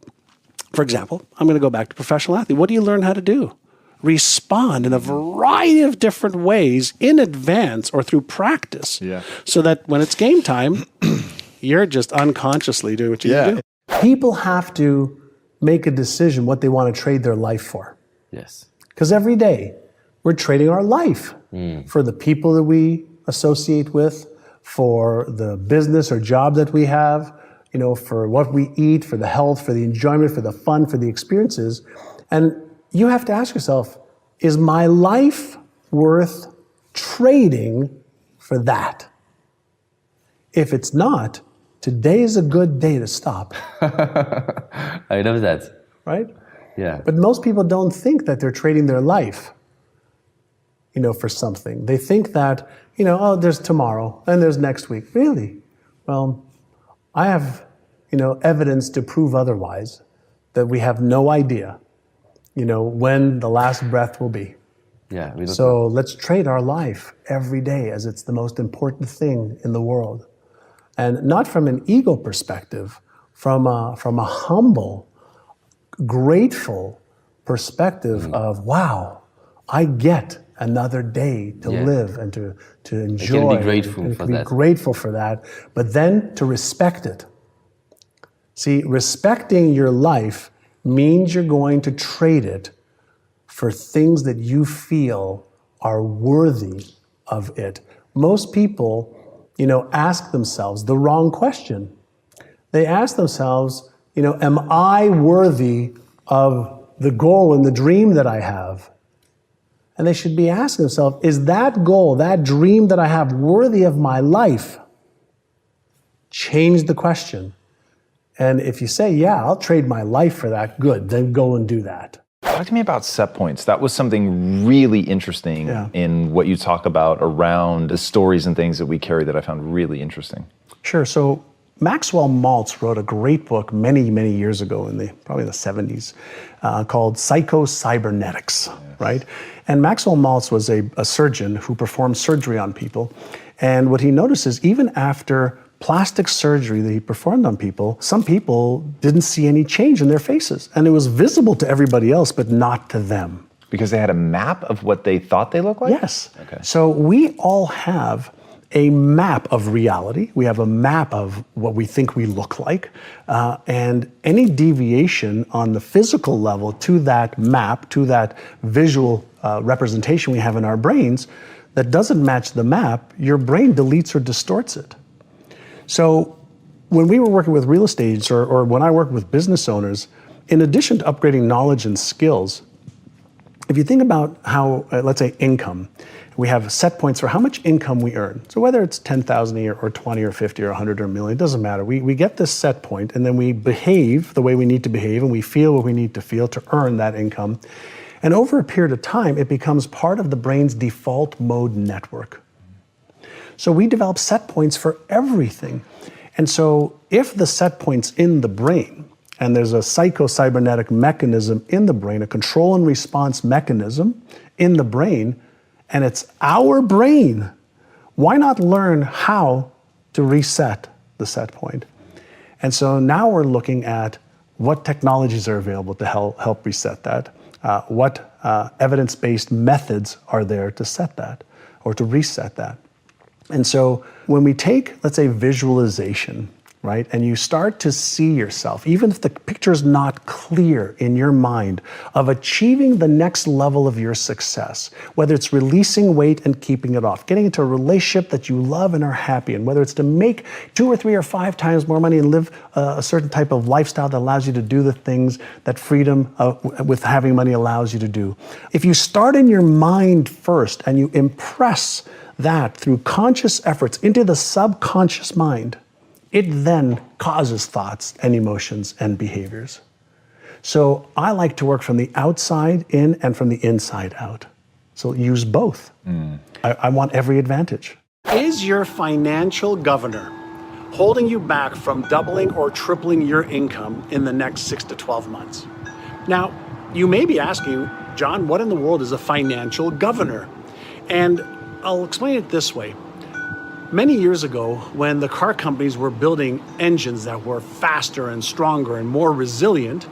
Speaker 3: for example, I'm going to go back to professional athlete. What do you learn how to do? Respond in a variety of different ways in advance or through practice, so that when it's game time, you're just unconsciously doing what you do.
Speaker 2: People have to make a decision what they want to trade their life for.
Speaker 5: Yes.
Speaker 2: Because every day we're trading our life for the people that we associate with, for the business or job that we have, for what we eat, for the health, for the enjoyment, for the fun, for the experiences. And you have to ask yourself, is my life worth trading for that? If it's not, today is a good day to stop.
Speaker 5: I love that.
Speaker 2: Right?
Speaker 5: Yeah.
Speaker 2: But most people don't think that they're trading their life, for something. They think that, oh, there's tomorrow and there's next week. Really? Well, I have, evidence to prove otherwise, that we have no idea when the last breath will be.
Speaker 5: Yeah.
Speaker 2: So let's trade our life every day as it's the most important thing in the world. And not from an ego perspective, from a humble, grateful perspective of, wow, I get another day to live and to enjoy.
Speaker 5: I can be grateful
Speaker 2: and
Speaker 5: for
Speaker 2: be
Speaker 5: that.
Speaker 2: grateful for that, but then to respect it. See, respecting your life means you're going to trade it for things that you feel are worthy of it. Most people, ask themselves the wrong question. They ask themselves, am I worthy of the goal and the dream that I have? And they should be asking themselves, is that goal, that dream that I have worthy of my life? change the question. And if you say, yeah, I'll trade my life for that, good, then go and do that.
Speaker 6: Talk to me about set points. That was something really interesting in what you talk about around the stories and things that we carry that I found really interesting.
Speaker 2: Sure. So Maxwell Maltz wrote a great book many, many years ago probably the 70s called Psycho-Cybernetics, right? And Maxwell Maltz was a surgeon who performed surgery on people. And what he noticed is even after plastic surgery that he performed on people, some people didn't see any change in their faces. And it was visible to everybody else, but not to them.
Speaker 6: Because they had a map of what they thought they looked like?
Speaker 2: Yes. Okay. So we all have a map of reality. We have a map of what we think we look like. And any deviation on the physical level to that map, to that visual representation we have in our brains that doesn't match the map, your brain deletes or distorts it. So when we were working with real estate agents or when I worked with business owners, in addition to upgrading knowledge and skills, if you think about how, let's say income, we have set points for how much income we earn. So whether it's 10,000 a year or 20 or 50 or 100 or a million, it doesn't matter. We get this set point and then we behave the way we need to behave and we feel what we need to feel to earn that income. And over a period of time, it becomes part of the brain's default mode network. So we develop set points for everything. And so if the set point's in the brain, and there's a psycho-cybernetic mechanism in the brain, a control and response mechanism in the brain, and it's our brain, why not learn how to reset the set point? And so now we're looking at what technologies are available to help reset that, what evidence-based methods are there to set that or to reset that. And so when we take, let's say, visualization, right, and you start to see yourself, even if the picture is not clear in your mind, of achieving the next level of your success, whether it's releasing weight and keeping it off, getting into a relationship that you love and are happy in, whether it's to make 2 or 3 or 5 times more money and live a certain type of lifestyle that allows you to do the things that freedom with having money allows you to do. If you start in your mind first and you impress that through conscious efforts into the subconscious mind, it then causes thoughts and emotions and behaviors. So I like to work from the outside in and from the inside out. So use both. I want every advantage.
Speaker 3: Is your financial governor holding you back from doubling or tripling your income in the next 6 to 12 months? Now, you may be asking, John, what in the world is a financial governor? And I'll explain it this way. Many years ago, when the car companies were building engines that were faster and stronger and more resilient,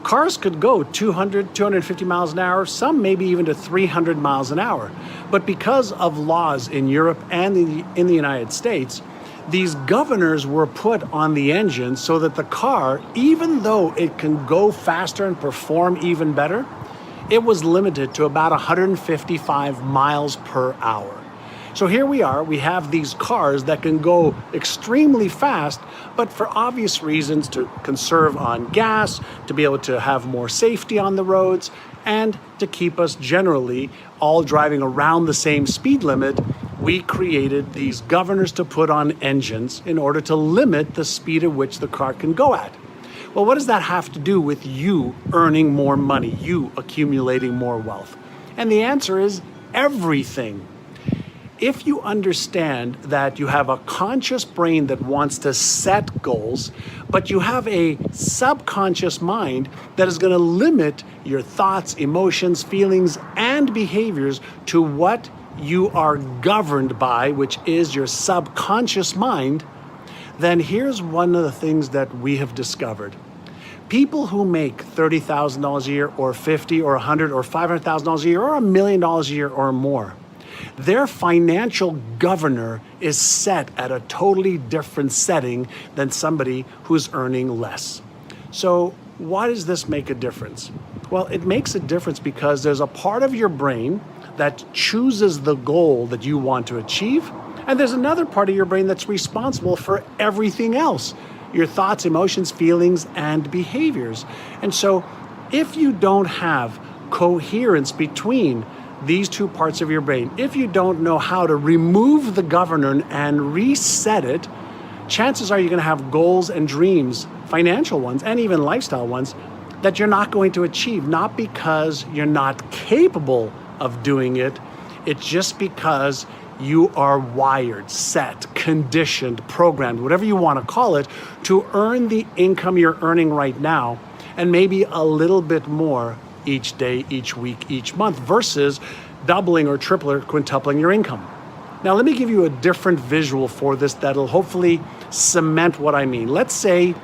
Speaker 3: cars could go 200, 250 miles an hour, some maybe even to 300 miles an hour. But because of laws in Europe and in the United States, these governors were put on the engine so that the car, even though it can go faster and perform even better, it was limited to about 155 miles per hour. So here we are, we have these cars that can go extremely fast, but for obvious reasons, to conserve on gas, to be able to have more safety on the roads, and to keep us generally all driving around the same speed limit, we created these governors to put on engines in order to limit the speed at which the car can go at. Well, what does that have to do with you earning more money, you accumulating more wealth? And the answer is everything. If you understand that you have a conscious brain that wants to set goals, but you have a subconscious mind that is going to limit your thoughts, emotions, feelings, and behaviors to what you are governed by, which is your subconscious mind, then here's one of the things that we have discovered. People who make $30,000 a year or $50,000 or $100,000 or $500,000 a year or $1 million a year or more, their financial governor is set at a totally different setting than somebody who's earning less. So why does this make a difference? Well, it makes a difference because there's a part of your brain that chooses the goal that you want to achieve, and there's another part of your brain that's responsible for everything else, your thoughts, emotions, feelings, and behaviors. And so if you don't have coherence between these two parts of your brain, if you don't know how to remove the governor and reset it, chances are you're going to have goals and dreams, financial ones and even lifestyle ones, that you're not going to achieve, not because you're not capable of doing it. It's just because you are wired, set, conditioned, programmed, whatever you want to call it, to earn the income you're earning right now, and maybe a little bit more each day, each week, each month, versus doubling or tripling or quintupling your income. Now, let me give you a different visual for this that'll hopefully cement what I mean. Let's say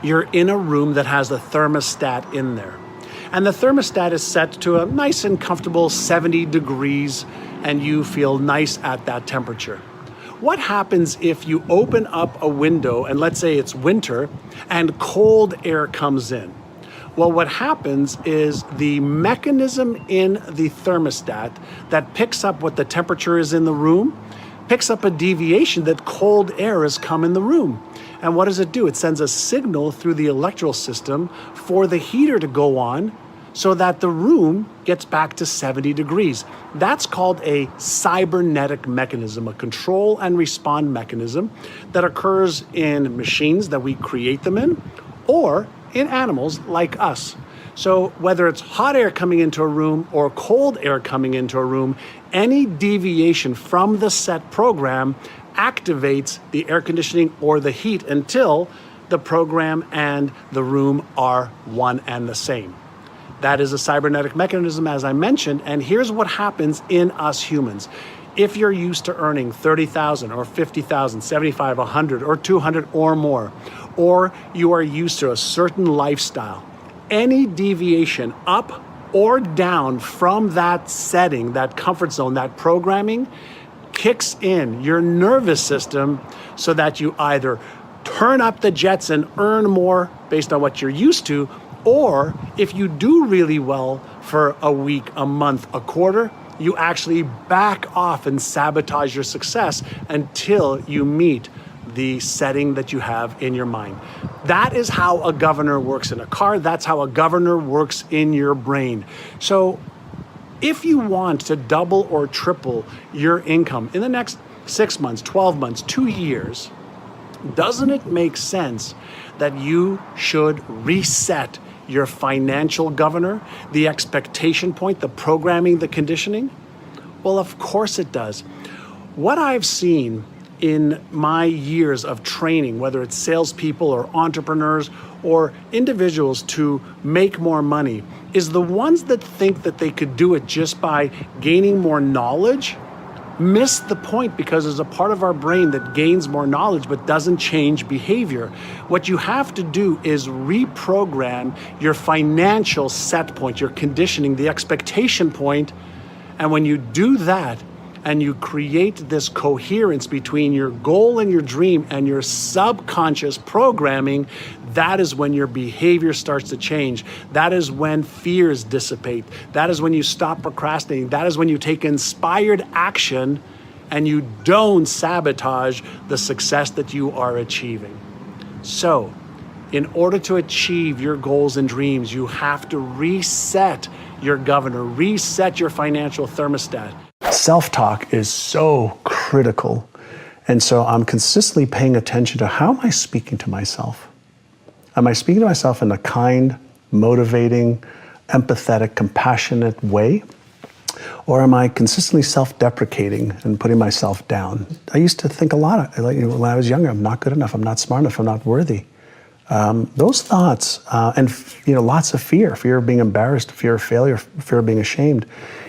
Speaker 3: you're in a room that has a thermostat in there, and the thermostat is set to a nice and comfortable 70 degrees, and you feel nice at that temperature. What happens if you open up a window, and let's say it's winter, and cold air comes in? Well, what happens is the mechanism in the thermostat that picks up what the temperature is in the room, picks up a deviation that cold air has come in the room. And what does it do? It sends a signal through the electrical system for the heater to go on so that the room gets back to 70 degrees. That's called a cybernetic mechanism, a control and respond mechanism that occurs in machines that we create them in, or in animals like us. So whether it's hot air coming into a room or cold air coming into a room, any deviation from the set program activates the air conditioning or the heat until the program and the room are one and the same. That is a cybernetic mechanism, as I mentioned, and here's what happens in us humans. If you're used to earning 30,000 or 50,000, 75, 100 or 200 or more, or you are used to a certain lifestyle, any deviation up or down from that setting, that comfort zone, that programming, kicks in your nervous system so that you either turn up the jets and earn more based on what you're used to, or if you do really well for a week, a month, a quarter, you actually back off and sabotage your success until you meet the setting that you have in your mind. That is how a governor works in a car. That's how a governor works in your brain. So if you want to double or triple your income in the next 6 months, 12 months, 2 years, doesn't it make sense that you should reset your financial governor, the expectation point, the programming, the conditioning? Well, of course it does. What I've seen in my years of training, whether it's salespeople or entrepreneurs or individuals to make more money, is the ones that think that they could do it just by gaining more knowledge miss the point, because there's a part of our brain that gains more knowledge but doesn't change behavior. What you have to do is reprogram your financial set point, your conditioning, the expectation point. And when you do that, and you create this coherence between your goal and your dream and your subconscious programming, that is when your behavior starts to change. That is when fears dissipate. That is when you stop procrastinating. That is when you take inspired action and you don't sabotage the success that you are achieving. So, in order to achieve your goals and dreams, you have to reset your governor, reset your financial thermostat. Self-talk is so critical. And so I'm consistently paying attention to, how am I speaking to myself? Am I speaking to myself in a kind, motivating, empathetic, compassionate way? Or am I consistently self-deprecating and putting myself down? I used to think a lot, when I was younger, I'm not good enough, I'm not smart enough, I'm not worthy. Those thoughts, and lots of fear of being embarrassed, fear of failure, fear of being ashamed.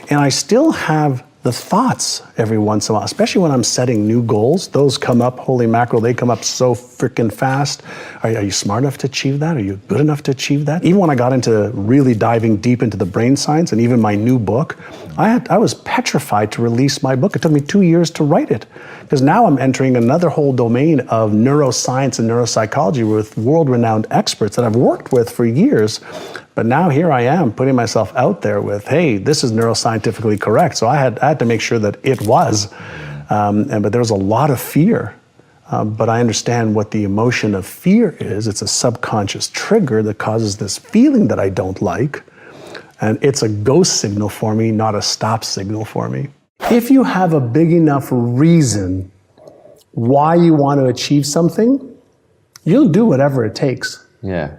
Speaker 3: And I still have the thoughts every once in a while, especially when I'm setting new goals. Those come up, holy mackerel, they come up so freaking fast. Are you smart enough to achieve that? Are you good enough to achieve that? Even when I got into really diving deep into the brain science and even my new book, I was petrified to release my book. It took me 2 years to write it, because now I'm entering another whole domain of neuroscience and neuropsychology with world-renowned experts that I've worked with for years. But now here I am putting myself out there with, hey, this is neuroscientifically correct. So I had to make sure that it was. But there was a lot of fear. But I understand what the emotion of fear is. It's a subconscious trigger that causes this feeling that I don't like. And it's a go signal for me, not a stop signal for me. If you have a big enough reason
Speaker 2: why you want to achieve something, you'll do whatever it takes.
Speaker 5: Yeah.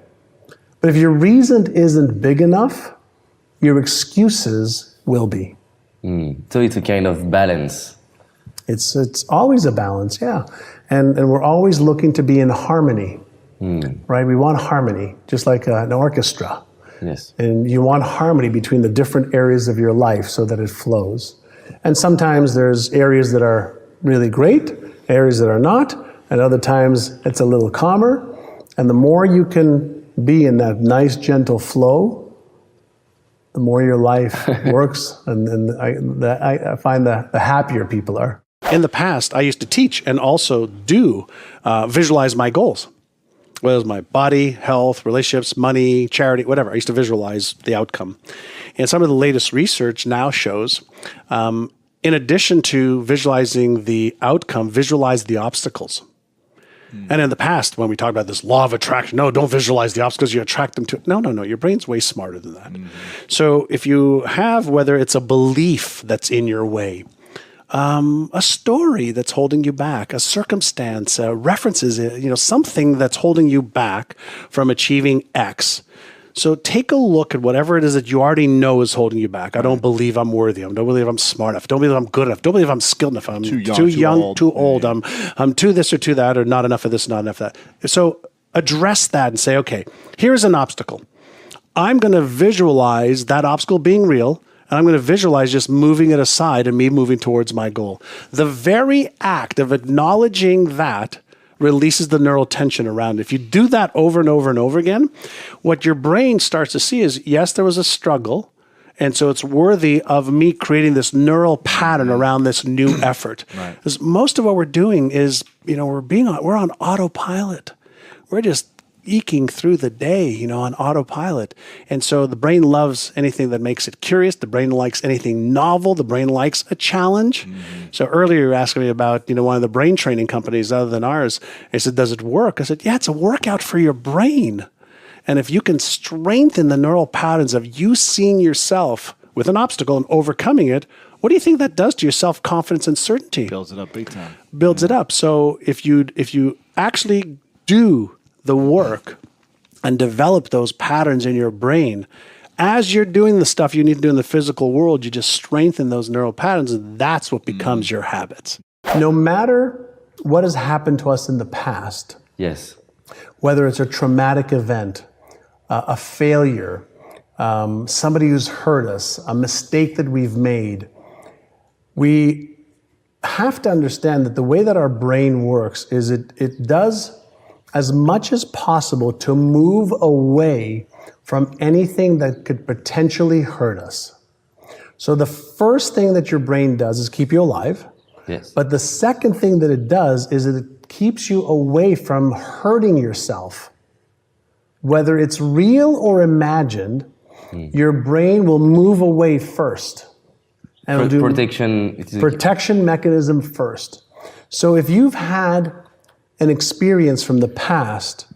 Speaker 2: But if your reason isn't big enough, your excuses will be.
Speaker 5: So it's a kind of balance.
Speaker 2: It's always a balance, yeah. And we're always looking to be in harmony, right? We want harmony, just like an orchestra.
Speaker 5: Yes.
Speaker 2: And you want harmony between the different areas of your life so that it flows. And sometimes there's areas that are really great, areas that are not, and other times it's a little calmer. And the more you can be in that nice, gentle flow, the more your life works, and I find that the happier people are.
Speaker 3: In the past, I used to teach and also do visualize my goals. Whether it was my body, health, relationships, money, charity, whatever. I used to visualize the outcome. And some of the latest research now shows, in addition to visualizing the outcome, visualize the obstacles. And in the past, when we talked about this law of attraction, no, don't visualize the obstacles, you attract them to it. No, your brain's way smarter than that. So if you have, whether it's a belief that's in your way, a story that's holding you back, a circumstance, references, something that's holding you back from achieving X. So take a look at whatever it is that you already know is holding you back. I don't believe I'm worthy. I don't believe I'm smart enough. I don't believe I'm good enough. I don't believe I'm skilled enough. I'm too young, too old. I'm too this or too that, or not enough of this, not enough of that. So address that and say, okay, here's an obstacle. I'm going to visualize that obstacle being real, and I'm going to visualize just moving it aside and me moving towards my goal. The very act of acknowledging that releases the neural tension around it. If you do that over and over and over again, what your brain starts to see is, yes, there was a struggle, and so it's worthy of me creating this neural pattern around this new effort. Because most of what we're doing is, we're on autopilot. We're just eking through the day, on autopilot. And so the brain loves anything that makes it curious. The brain likes anything novel. The brain likes a challenge. So earlier you were asking me about, one of the brain training companies other than ours. I said, does it work? I said, yeah, it's a workout for your brain. And if you can strengthen the neural patterns of you seeing yourself with an obstacle and overcoming it, what do you think that does to your self-confidence and certainty?
Speaker 4: Builds it up big time.
Speaker 3: Builds it up. So if you actually do the work and develop those patterns in your brain, as you're doing the stuff you need to do in the physical world, you just strengthen those neural patterns, and that's what becomes your habits.
Speaker 2: No matter what has happened to us in the past,
Speaker 5: Yes.
Speaker 2: whether it's a traumatic event, a failure, somebody who's hurt us, a mistake that we've made, we have to understand that the way that our brain works is it does as much as possible to move away from anything that could potentially hurt us. So the first thing that your brain does is keep you alive.
Speaker 5: Yes.
Speaker 2: But the second thing that it does is it keeps you away from hurting yourself. Whether it's real or imagined, your brain will move away first. And it'll do protection mechanism first. So if you've had an experience from the past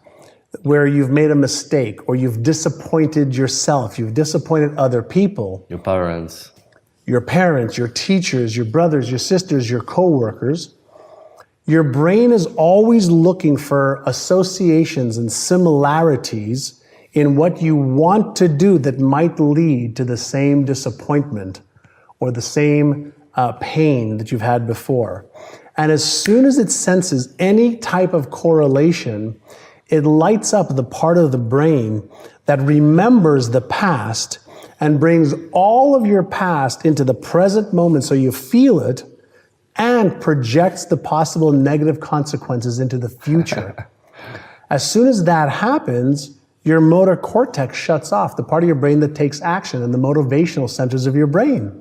Speaker 2: where you've made a mistake or you've disappointed yourself, you've disappointed other people,
Speaker 5: Your parents,
Speaker 2: your teachers, your brothers, your sisters, your coworkers, your brain is always looking for associations and similarities in what you want to do that might lead to the same disappointment or the same pain that you've had before. And as soon as it senses any type of correlation, it lights up the part of the brain that remembers the past and brings all of your past into the present moment so you feel it and projects the possible negative consequences into the future. As soon as that happens, your motor cortex shuts off, the part of your brain that takes action and the motivational centers of your brain.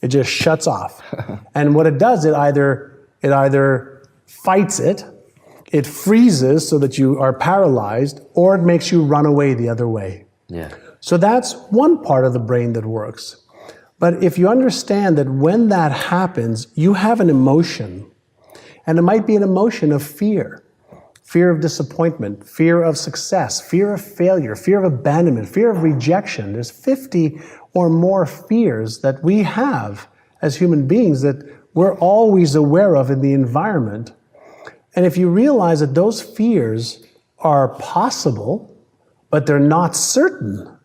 Speaker 2: It just shuts off. And what it does, it either fights it, it freezes so that you are paralyzed, or it makes you run away the other way.
Speaker 5: yeah.
Speaker 2: So that's one part of the brain that works. But if you understand that when that happens, you have an emotion, and it might be an emotion of fear of disappointment, fear of success, fear of failure, fear of abandonment, fear of rejection. There's 50 or more fears that we have as human beings that we're always aware of in the environment. And if you realize that those fears are possible, but they're not certain,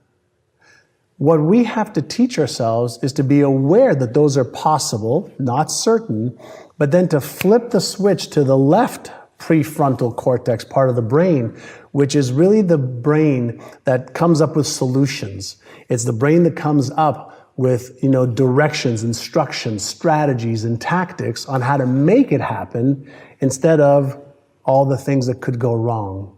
Speaker 2: what we have to teach ourselves is to be aware that those are possible, not certain, but then to flip the switch to the left prefrontal cortex part of the brain, which is really the brain that comes up with solutions. It's the brain that comes up with, directions, instructions, strategies, and tactics on how to make it happen instead of all the things that could go wrong.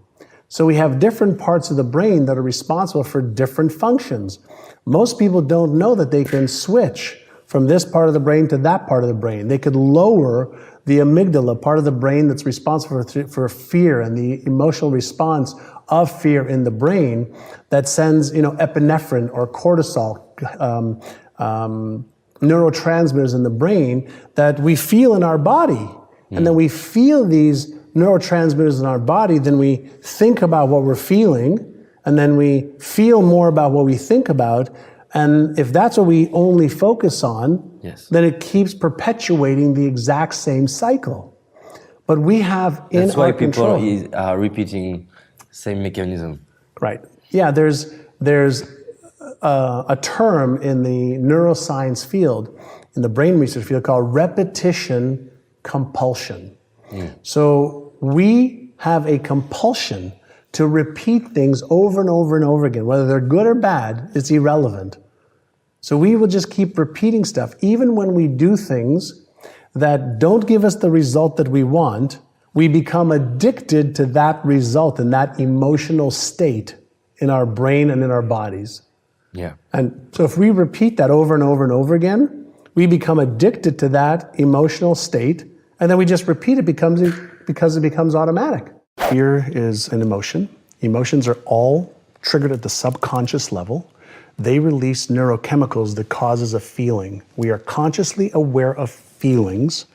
Speaker 2: So we have different parts of the brain that are responsible for different functions. Most people don't know that they can switch from this part of the brain to that part of the brain. They could lower the amygdala, part of the brain that's responsible for fear and the emotional response of fear in the brain that sends, epinephrine or cortisol, neurotransmitters in the brain that we feel in our body. And then we feel these neurotransmitters in our body, then we think about what we're feeling, and then we feel more about what we think about. And if that's what we only focus on, then it keeps perpetuating the exact same cycle. But we have in our control.
Speaker 5: That's why people are repeating same mechanism.
Speaker 2: Right. Yeah, there's a term in the neuroscience field, in the brain research field, called repetition compulsion. So we have a compulsion to repeat things over and over and over again. Whether they're good or bad, it's irrelevant. So we will just keep repeating stuff. Even when we do things that don't give us the result that we want, we become addicted to that result and that emotional state in our brain and in our bodies.
Speaker 5: Yeah.
Speaker 2: And so if we repeat that over and over and over again, we become addicted to that emotional state, and then we just repeat it because it becomes automatic. Fear is an emotion. Emotions are all triggered at the subconscious level. They release neurochemicals that causes a feeling. We are consciously aware of feelings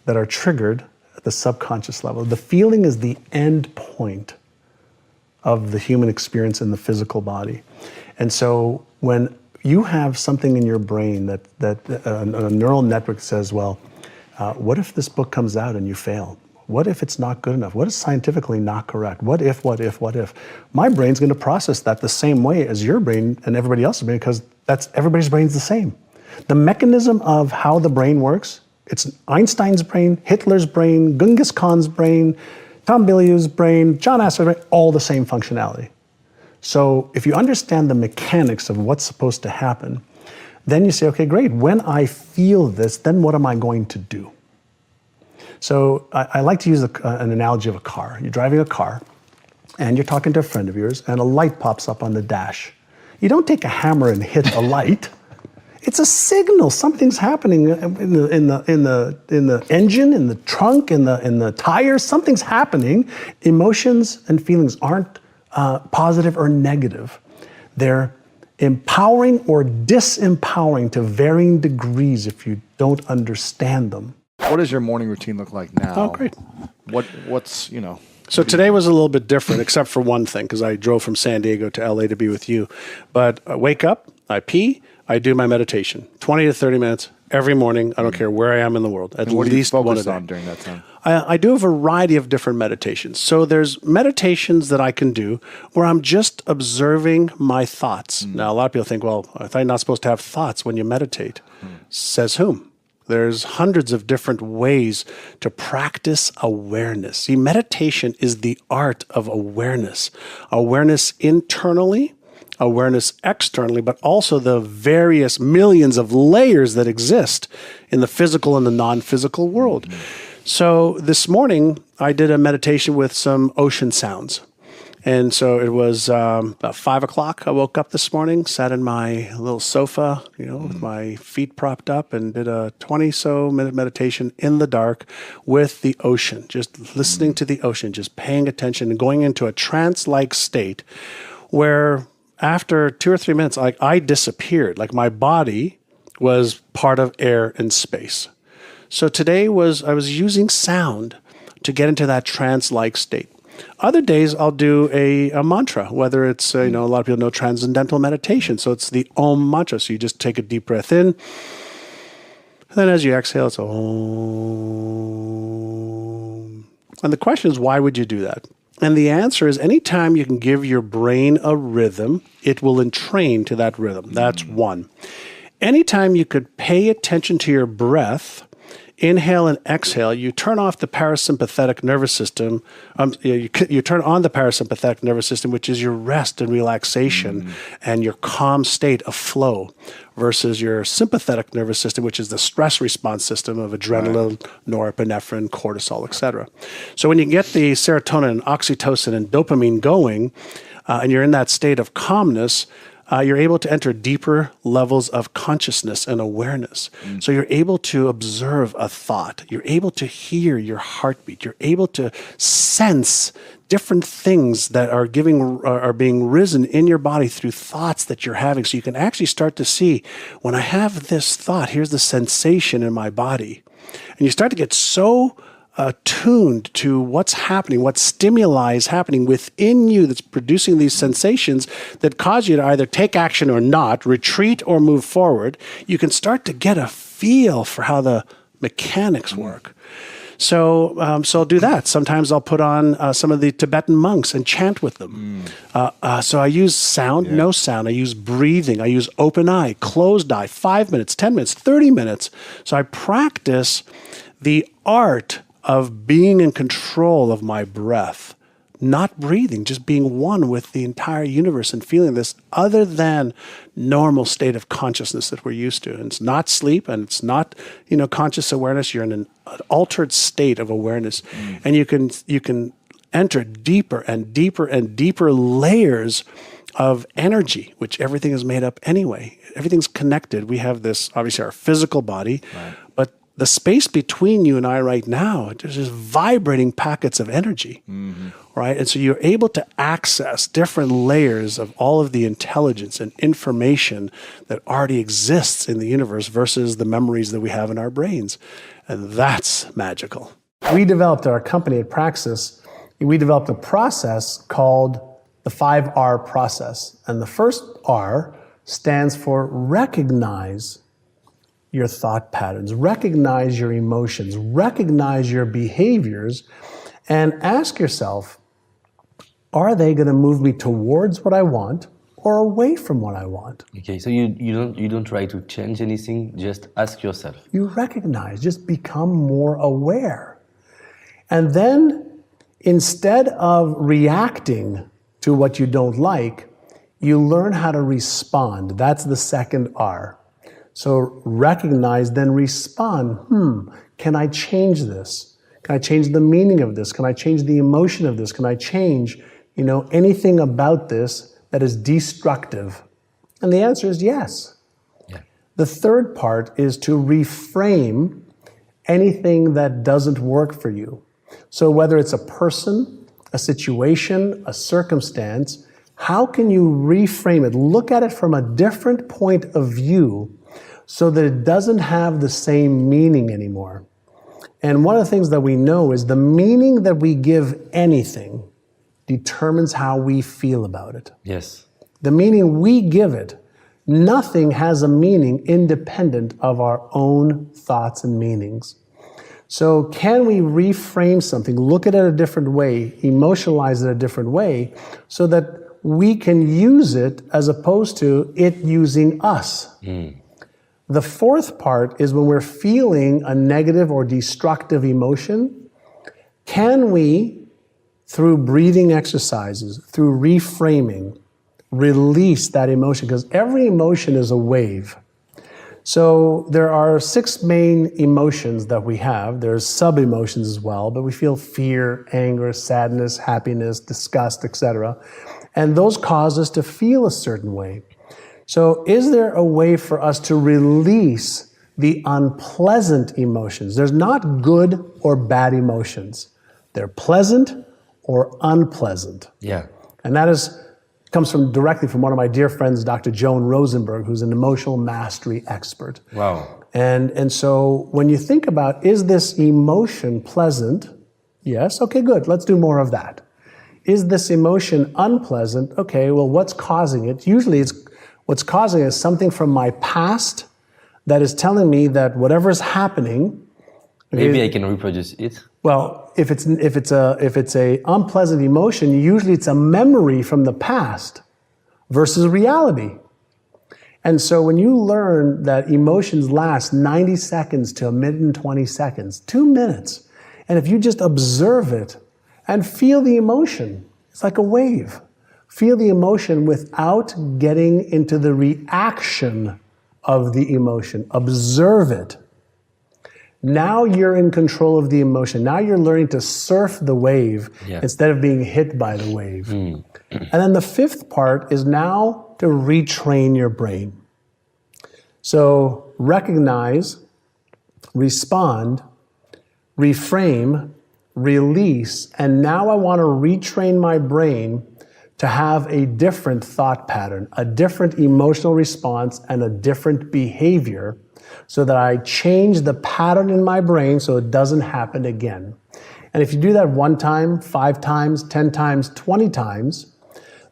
Speaker 2: that are triggered at the subconscious level. The feeling is the end point of the human experience in the physical body. And so when you have something in your brain that a neural network says, well, what if this book comes out and you fail? What if it's not good enough? What is scientifically not correct? What if? My brain's going to process that the same way as your brain and everybody else's brain, because everybody's brain's the same. The mechanism of how the brain works, it's Einstein's brain, Hitler's brain, Genghis Khan's brain, Tom Bilyeu's brain, John Assaraf's brain, all the same functionality. So if you understand the mechanics of what's supposed to happen, then you say, okay, great, when I feel this, then what am I going to do? So I like to use an analogy of a car. You're driving a car, and you're talking to a friend of yours, and a light pops up on the dash. You don't take a hammer and hit a light. It's a signal. Something's happening in the engine, in the trunk, in the tires. Something's happening. Emotions and feelings aren't positive or negative. They're empowering or disempowering to varying degrees if you don't understand them.
Speaker 4: What does your morning routine look like now?
Speaker 3: Oh, great.
Speaker 4: What's
Speaker 3: So today was a little bit different, except for one thing, because I drove from San Diego to LA to be with you. But I wake up, I pee, I do my meditation, 20 to 30 minutes every morning. I don't care where I am in the world. At
Speaker 4: what
Speaker 3: least
Speaker 4: do you
Speaker 3: one a
Speaker 4: focus
Speaker 3: day.
Speaker 4: on during that time?
Speaker 3: I do a variety of different meditations. So there's meditations that I can do where I'm just observing my thoughts. Now, a lot of people think, well, I thought you're not supposed to have thoughts when you meditate. Says whom? There's hundreds of different ways to practice awareness. See, meditation is the art of awareness. Awareness internally, awareness externally, but also the various millions of layers that exist in the physical and the non-physical world. So this morning, I did a meditation with some ocean sounds. And so it was about 5 o'clock. I woke up this morning, sat in my little sofa, with my feet propped up, and did a 20-so minute meditation in the dark with the ocean, just listening to the ocean, just paying attention and going into a trance-like state where after 2 or 3 minutes, I disappeared. Like my body was part of air and space. So today I was using sound to get into that trance-like state. Other days I'll do a mantra, whether it's, a lot of people know transcendental meditation. So it's the Om mantra. So you just take a deep breath in And then as you exhale, it's Om. And the question is, why would you do that? And the answer is, anytime you can give your brain a rhythm, it will entrain to that rhythm. That's one. Anytime you could pay attention to your breath, inhale and exhale, you turn off the parasympathetic nervous system. You turn on the parasympathetic nervous system, which is your rest and relaxation and your calm state of flow, versus your sympathetic nervous system, which is the stress response system of adrenaline, norepinephrine, cortisol, etc. So when you get the serotonin and oxytocin and dopamine going, and you're in that state of calmness, you're able to enter deeper levels of consciousness and awareness. So you're able to observe a thought. You're able to hear your heartbeat. You're able to sense different things that are being risen in your body through thoughts that you're having. So you can actually start to see, when I have this thought, here's the sensation in my body. And you start to get so attuned to what's happening, what stimuli is happening within you that's producing these sensations that cause you to either take action or not, retreat or move forward. You can start to get a feel for how the mechanics work. So I'll do that. Sometimes I'll put on some of the Tibetan monks and chant with them. So I use sound, no sound. I use breathing. I use open eye, closed eye, 5 minutes, 10 minutes, 30 minutes. So I practice the art of being in control of my breath, not breathing, just being one with the entire universe and feeling this other than normal state of consciousness that we're used to. And it's not sleep, and it's not, conscious awareness. You're in an altered state of awareness. And you can enter deeper and deeper and deeper layers of energy, which everything is made up anyway. Everything's connected. We have this, obviously, our physical body, but the space between you and I right now, there's just vibrating packets of energy, right? And so you're able to access different layers of all of the intelligence and information that already exists in the universe versus the memories that we have in our brains. And that's magical.
Speaker 2: We developed our company at Praxis. We developed a process called the 5R process. And the first R stands for recognize your thought patterns, recognize your emotions, recognize your behaviors, and ask yourself, are they going to move me towards what I want or away from what I want?
Speaker 5: Okay, so you don't try to change anything, just ask yourself.
Speaker 2: You recognize, just become more aware. And then instead of reacting to what you don't like, you learn how to respond. That's the second R. So recognize, then respond. Can I change this? Can I change the meaning of this? Can I change the emotion of this? Can I change, anything about this that is destructive? And the answer is yes. Yeah. The third part is to reframe anything that doesn't work for you. So whether it's a person, a situation, a circumstance, how can you reframe it? Look at it from a different point of view so that it doesn't have the same meaning anymore. And one of the things that we know is the meaning that we give anything determines how we feel about it.
Speaker 5: Yes.
Speaker 2: The meaning we give it, nothing has a meaning independent of our own thoughts and meanings. So can we reframe something, look at it a different way, emotionalize it a different way, so that we can use it as opposed to it using us? The fourth part is when we're feeling a negative or destructive emotion, can we, through breathing exercises, through reframing, release that emotion? Because every emotion is a wave. So there are 6 main emotions that we have. There's sub-emotions as well, but we feel fear, anger, sadness, happiness, disgust, etc. And those cause us to feel a certain way. So is there a way for us to release the unpleasant emotions? There's not good or bad emotions. They're pleasant or unpleasant.
Speaker 5: Yeah.
Speaker 2: And that comes directly from one of my dear friends, Dr. Joan Rosenberg, who's an emotional mastery expert.
Speaker 5: Wow.
Speaker 2: And so when you think about, is this emotion pleasant? Yes. Okay, good. Let's do more of that. Is this emotion unpleasant? Okay, well, what's causing it? Usually what's causing it is something from my past that is telling me that whatever is happening.
Speaker 5: Maybe I can reproduce it.
Speaker 2: Well, if it's a unpleasant emotion, usually it's a memory from the past versus reality. And so when you learn that emotions last 90 seconds to a minute and 20 seconds, 2 minutes, and if you just observe it and feel the emotion, it's like a wave. Feel the emotion without getting into the reaction of the emotion. Observe it. Now you're in control of the emotion. Now you're learning to surf the wave instead of being hit by the wave. And then the fifth part is now to retrain your brain. So recognize, respond, reframe, release, and now I want to retrain my brain to have a different thought pattern, a different emotional response, and a different behavior so that I change the pattern in my brain so it doesn't happen again. And if you do that 1 time, 5 times, 10 times, 20 times,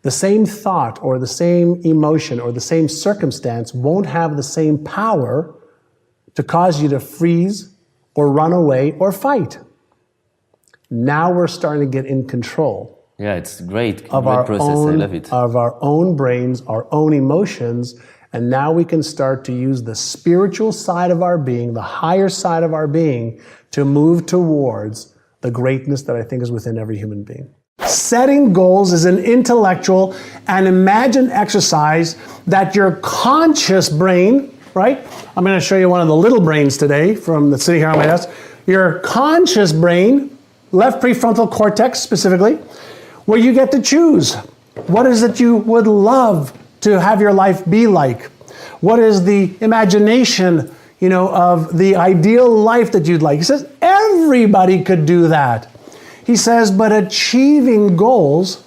Speaker 2: the same thought or the same emotion or the same circumstance won't have the same power to cause you to freeze or run away or fight. Now we're starting to get in control.
Speaker 5: Yeah, it's great.
Speaker 2: Of
Speaker 5: Great
Speaker 2: our
Speaker 5: process.
Speaker 2: own,
Speaker 5: I love it.
Speaker 2: of our own brains, our own emotions, and now we can start to use the spiritual side of our being, the higher side of our being, to move towards the greatness that I think is within every human being. Setting goals is an intellectual and imagined exercise that your conscious brain, right? I'm going to show you one of the little brains today from the sitting here on my desk. Your conscious brain, left prefrontal cortex specifically, where you get to choose. What is it you would love to have your life be like? What is the imagination, of the ideal life that you'd like? He says everybody could do that. He says, but achieving goals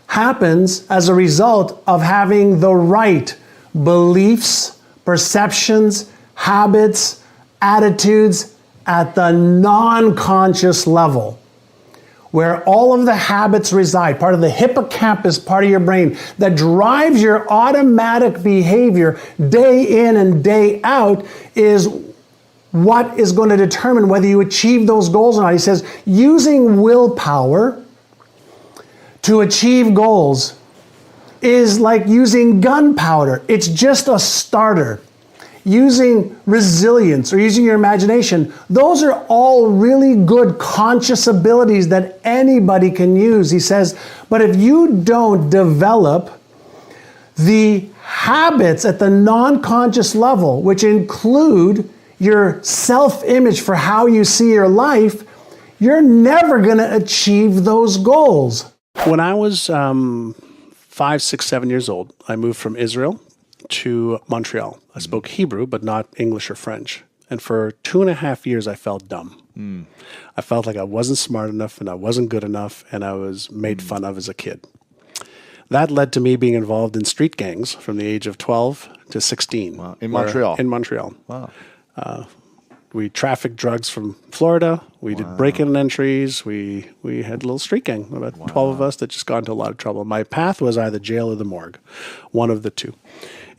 Speaker 2: happens as a result of having the right beliefs, perceptions, habits, attitudes at the non-conscious level, where all of the habits reside, part of the hippocampus, part of your brain that drives your automatic behavior day in and day out is what is going to determine whether you achieve those goals or not. He says, using willpower to achieve goals is like using gunpowder. It's just a starter. Using resilience or using your imagination, those are all really good conscious abilities that anybody can use. He says, but if you don't develop the habits at the non-conscious level, which include your self-image for how you see your life, you're never going to achieve those goals.
Speaker 3: When I was 5, 6, 7 years old, I moved from Israel to Montreal. I spoke Hebrew, but not English or French. And for 2.5 years, I felt dumb. I felt like I wasn't smart enough and I wasn't good enough and I was made fun of as a kid. That led to me being involved in street gangs from the age of 12 to 16.
Speaker 4: Wow. In Montreal?
Speaker 3: In Montreal.
Speaker 4: Wow.
Speaker 3: We trafficked drugs from Florida. We did break-in entries. We had a little street gang, about 12 of us that just got into a lot of trouble. My path was either jail or the morgue, one of the two.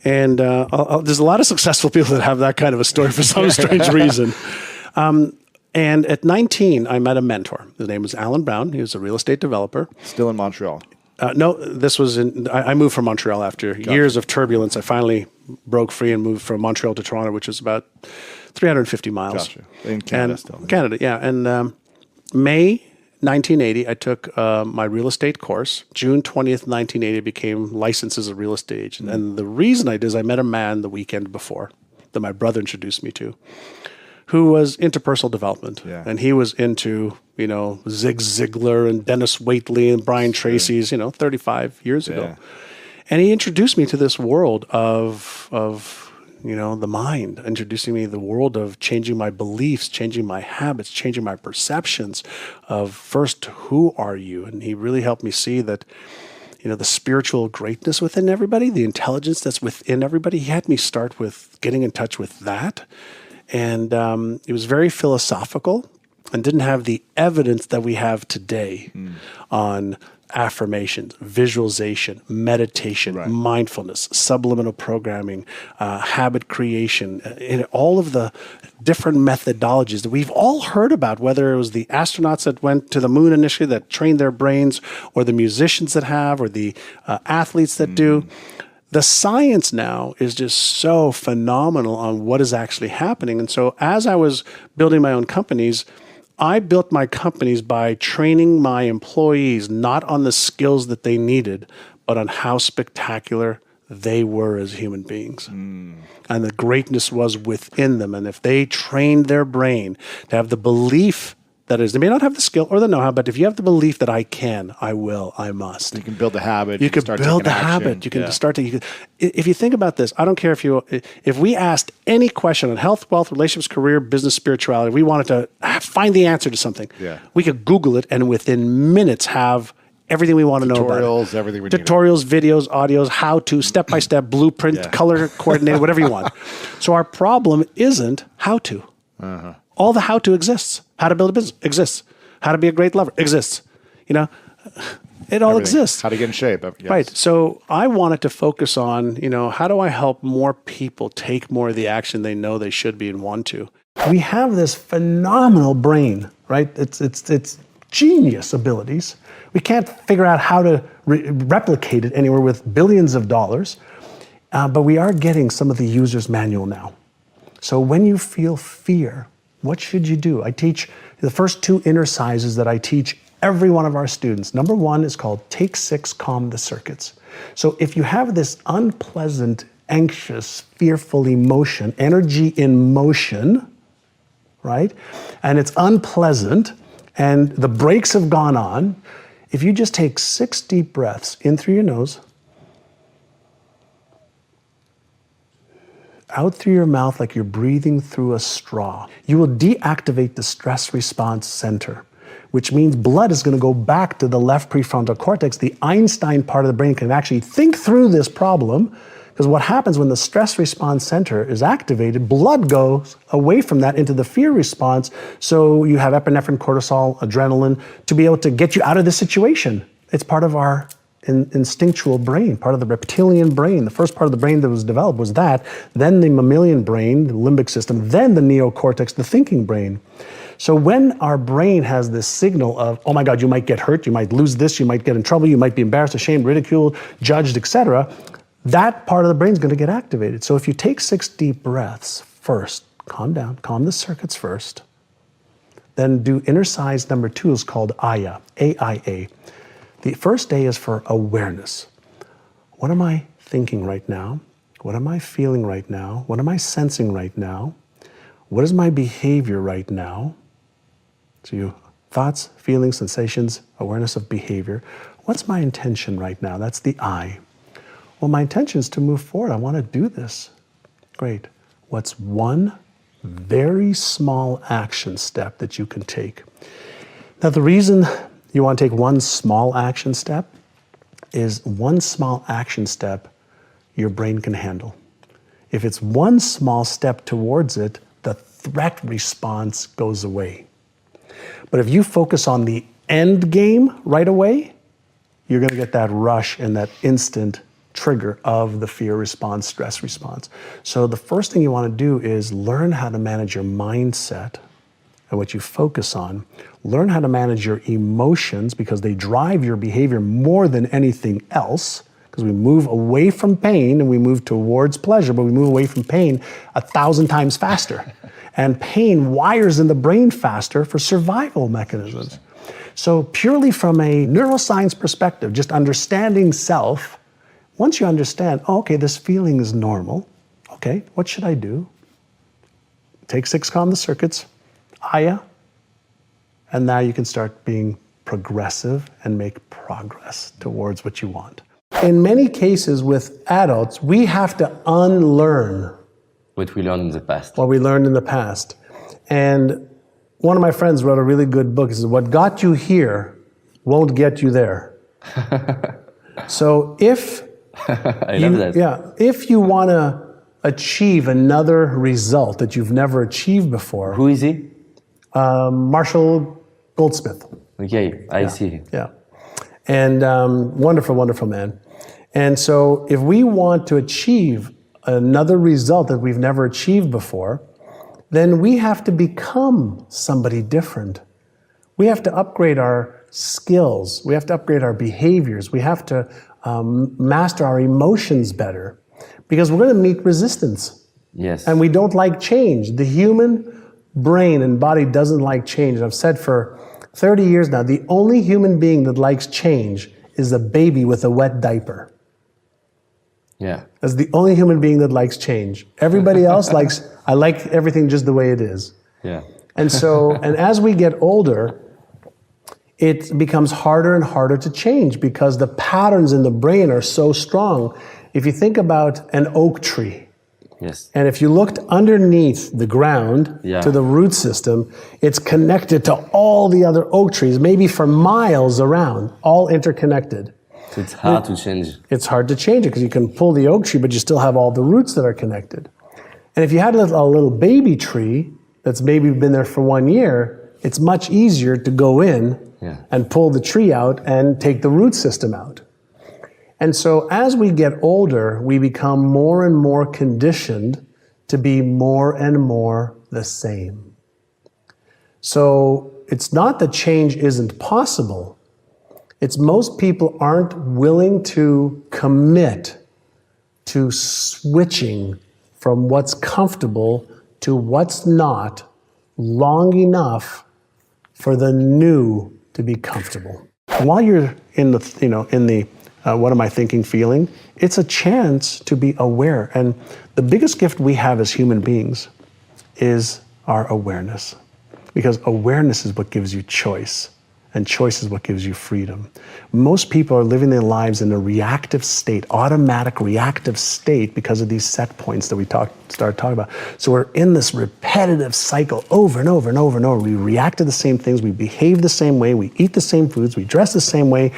Speaker 3: And there's a lot of successful people that have that kind of a story for some strange reason. And at 19, I met a mentor. His name was Alan Brown. He was a real estate developer.
Speaker 4: Still in Montreal?
Speaker 3: No, this was I moved from Montreal after years of turbulence. I finally broke free and moved from Montreal to Toronto, which is about 350 miles.
Speaker 4: Gotcha. In Canada still.
Speaker 3: Canada, yeah. And May 1980, I took my real estate course. June 20th, 1980, I became licensed as a real estate agent. And the reason I did is I met a man the weekend before that my brother introduced me to, who was into personal development. Yeah. And he was into, Zig Ziglar and Dennis Waitley and Brian Tracy's, 35 years ago. And he introduced me to this world of the mind, introducing me to the world of changing my beliefs, changing my habits, changing my perceptions of first, who are you? And he really helped me see that, the spiritual greatness within everybody, the intelligence that's within everybody. He had me start with getting in touch with that. And it was very philosophical and didn't have the evidence that we have today on affirmations, visualization, meditation, mindfulness, subliminal programming, habit creation, all of the different methodologies that we've all heard about, whether it was the astronauts that went to the moon initially that trained their brains, or the musicians that have, or the athletes that do. The science now is just so phenomenal on what is actually happening. And so as I was building my own companies, I built my companies by training my employees not on the skills that they needed, but on how spectacular they were as human beings. And the greatness was within them. And if they trained their brain to have the belief that is, they may not have the skill or the know-how, but if you have the belief that I can, I will, I must.
Speaker 4: You can build the habit.
Speaker 3: You can build the habit. You can start to. If you think about this, I don't care if we asked any question on health, wealth, relationships, career, business, spirituality, we wanted to find the answer to something.
Speaker 4: Yeah.
Speaker 3: We could Google it and within minutes have everything we want to know about it.
Speaker 4: Tutorials, everything we need.
Speaker 3: Tutorials, videos, audios, how to, step-by-step, blueprint, color coordinated, whatever you want. So our problem isn't how to. All the how to exists. How to build a business exists. How to be a great lover exists. It all
Speaker 4: Everything.
Speaker 3: exists.
Speaker 4: How to get in shape. Yes.
Speaker 3: Right. So I wanted to focus on, how do I help more people take more of the action they know they should be and want to?
Speaker 2: We have this phenomenal brain, right? It's genius abilities. We can't figure out how to replicate it anywhere with billions of dollars, but we are getting some of the user's manual now. So when you feel fear, what should you do? I teach the first 2 exercises that I teach every one of our students. Number 1 is called Take 6, Calm the Circuits. So if you have this unpleasant, anxious, fearful emotion, energy in motion, right? And it's unpleasant and the brakes have gone on. If you just take 6 deep breaths in through your nose, out through your mouth like you're breathing through a straw, you will deactivate the stress response center, which means blood is going to go back to the left prefrontal cortex. The Einstein part of the brain can actually think through this problem, because what happens when the stress response center is activated, blood goes away from that into the fear response. So you have epinephrine, cortisol, adrenaline to be able to get you out of the situation. It's part of our instinctual brain, part of the reptilian brain. The first part of the brain that was developed was that, then the mammalian brain, the limbic system, then the neocortex, the thinking brain. So when our brain has this signal of, oh my God, you might get hurt, you might lose this, you might get in trouble, you might be embarrassed, ashamed, ridiculed, judged, etc., that part of the brain is going to get activated. So if you take 6 deep breaths first, calm down, calm the circuits first, then do exercise number 2 is called AYA, A-I-A. The first A is for awareness. What am I thinking right now? What am I feeling right now? What am I sensing right now? What is my behavior right now? So you thoughts, feelings, sensations, awareness of behavior. What's my intention right now? That's the I. Well, my intention is to move forward. I want to do this. Great. What's one very small action step that you can take? Now, the reason you want to take one small action step is one small action step your brain can handle. If it's one small step towards it, the threat response goes away. But if you focus on the end game right away, you're going to get that rush and that instant trigger of the fear response, stress response. So the first thing you want to do is learn how to manage your mindset and what you focus on. Learn how to manage your emotions, because they drive your behavior more than anything else, because we move away from pain and we move towards pleasure, but we move away from pain 1,000 times faster. And pain wires in the brain faster for survival mechanisms. So purely from a neuroscience perspective, just understanding self, once you understand, oh, okay, this feeling is normal, okay, what should I do? Take 6, calm the circuits, Aya, and now you can start being progressive and make progress towards what you want. In many cases with adults, we have to unlearn
Speaker 5: what we learned in the past.
Speaker 2: What we learned in the past. And one of my friends wrote a really good book. He says, what got you here won't get you there. So if
Speaker 5: I love that.
Speaker 2: Yeah, if you want to achieve another result that you've never achieved before.
Speaker 5: Who is he?
Speaker 2: Marshall Goldsmith.
Speaker 5: Okay, I see.
Speaker 2: Yeah. And wonderful, wonderful man. And so if we want to achieve another result that we've never achieved before, then we have to become somebody different. We have to upgrade our skills. We have to upgrade our behaviors. We have to master our emotions better, because we're going to meet resistance.
Speaker 5: Yes.
Speaker 2: And we don't like change. The human brain and body doesn't like change. I've said for 30 years now, the only human being that likes change is a baby with a wet diaper.
Speaker 5: Yeah.
Speaker 2: That's the only human being that likes change. Everybody else likes, I like everything just the way it is.
Speaker 5: Yeah.
Speaker 2: And so, and as we get older, it becomes harder and harder to change because the patterns in the brain are so strong. If you think about an oak tree,
Speaker 5: Yes.
Speaker 2: and if you looked underneath the ground
Speaker 5: Yeah.
Speaker 2: to the root system, it's connected to all the other oak trees, maybe for miles around, all interconnected.
Speaker 5: So it's hard to change.
Speaker 2: It's hard to change it because you can pull the oak tree, but you still have all the roots that are connected. And if you had a little baby tree that's maybe been there for 1 year, it's much easier to go in
Speaker 5: Yeah.
Speaker 2: and pull the tree out and take the root system out. And so as we get older, we become more and more conditioned to be more and more the same. So it's not that change isn't possible. It's most people aren't willing to commit to switching from what's comfortable to what's not long enough for the new to be comfortable. While you're in the what am I thinking, feeling, it's a chance to be aware. And the biggest gift we have as human beings is our awareness. Because awareness is what gives you choice. And choice is what gives you freedom. Most people are living their lives in a reactive state, automatic reactive state, because of these set points that we started talking about. So we're in this repetitive cycle over and over and over and over. We react to the same things, we behave the same way, we eat the same foods, we dress the same way,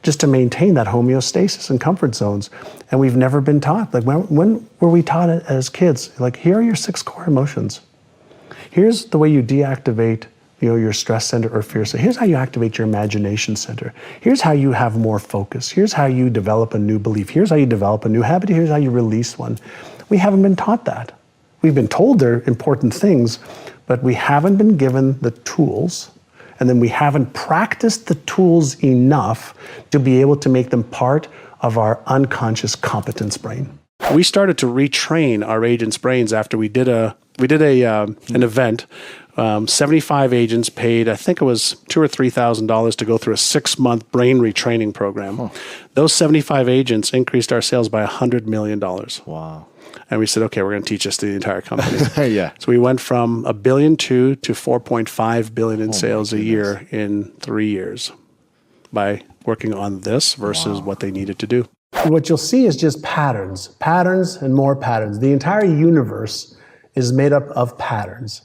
Speaker 2: just to maintain that homeostasis and comfort zones. And we've never been taught. Like when were we taught as kids? Like, here are your 6 core emotions. Here's the way you deactivate your stress center or fear center. Here's how you activate your imagination center. Here's how you have more focus. Here's how you develop a new belief. Here's how you develop a new habit. Here's how you release one. We haven't been taught that. We've been told they're important things, but we haven't been given the tools, and then we haven't practiced the tools enough to be able to make them part of our unconscious competence brain. We started to retrain our agents' brains after we did an event. 75 agents paid, I think it was $2,000 or $3,000 to go through a 6-month brain retraining program. Huh. Those 75 agents increased our sales by $100 million.
Speaker 4: Wow.
Speaker 2: And we said, okay, we're going to teach this to the entire company.
Speaker 4: Yeah.
Speaker 2: So we went from $1.2 billion to $4.5 billion in sales a year in 3 years by working on this versus what they needed to do. What you'll see is just patterns and more patterns. The entire universe is made up of patterns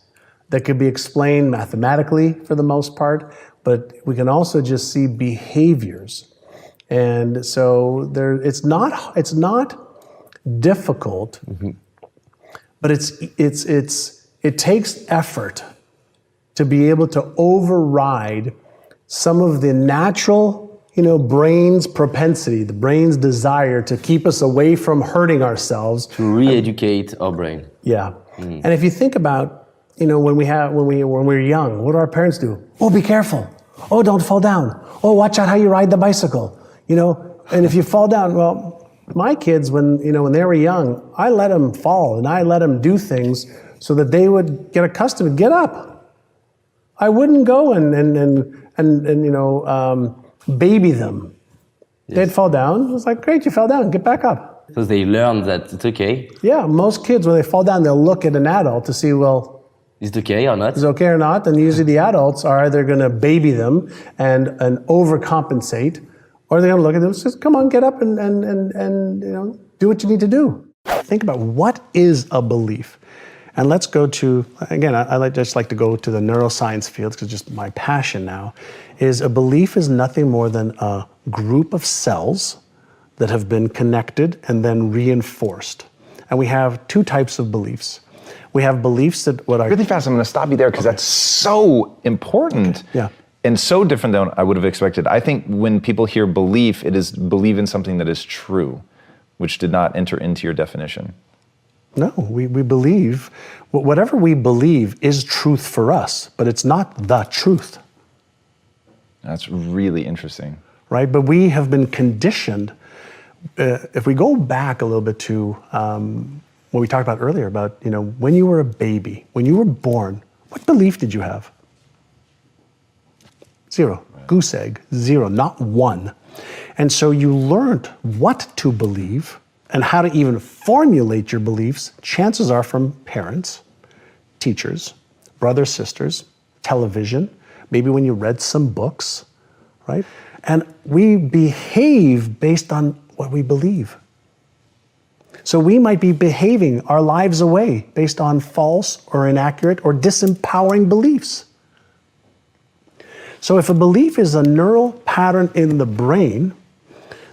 Speaker 2: that could be explained mathematically for the most part, but we can also just see behaviors. And so it's not difficult, but it takes effort to be able to override some of the natural brain's propensity, the brain's desire to keep us away from hurting ourselves.
Speaker 5: To re-educate our brain.
Speaker 2: Yeah. And if you think about, when we're young, what do our parents do? Oh, be careful. Oh, don't fall down. Oh, watch out how you ride the bicycle. And if you fall down, well, my kids, when they were young, I let them fall and I let them do things so that they would get accustomed to get up. I wouldn't go and baby them. Yes. They'd fall down. It was like, great, you fell down, get back up.
Speaker 5: Because they learn that it's okay.
Speaker 2: Yeah, most kids, when they fall down, they'll look at an adult to see, well,
Speaker 5: is it okay or not?
Speaker 2: Is it okay or not? And usually the adults are either going to baby them and overcompensate, or they're going to look at them and say, come on, get up and do what you need to do. Think about what is a belief. And let's go to, again, I just like to go to the neuroscience field because it's just my passion now, is a belief is nothing more than a group of cells that have been connected and then reinforced. And we have 2 types of beliefs. We have beliefs that
Speaker 6: Really fast, I'm going to stop you there because that's so important.
Speaker 2: Yeah.
Speaker 6: and so different than I would have expected. I think when people hear belief, it is believe in something that is true, which did not enter into your definition.
Speaker 2: No, we believe, whatever we believe is truth for us, but it's not the truth.
Speaker 6: That's really interesting.
Speaker 2: Right, but we have been conditioned. If we go back a little bit to what we talked about earlier about, when you were a baby, when you were born, what belief did you have? Zero. Goose egg, zero, not one. And so you learned what to believe and how to even formulate your beliefs, chances are from parents, teachers, brothers, sisters, television, maybe when you read some books, right? And we behave based on what we believe. So we might be behaving our lives away based on false or inaccurate or disempowering beliefs. So if a belief is a neural pattern in the brain,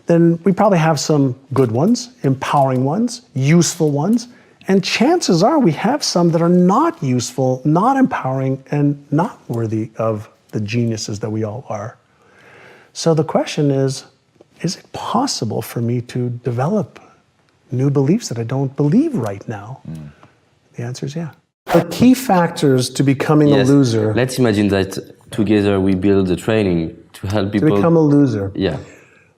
Speaker 2: then we probably have some good ones, empowering ones, useful ones, and chances are we have some that are not useful, not empowering, and not worthy of the geniuses that we all are. So the question is it possible for me to develop new beliefs that I don't believe right now? The answer is yeah. The key factors to becoming a loser.
Speaker 5: Let's imagine that together we build a training to help people
Speaker 2: to become a loser.
Speaker 5: Yeah.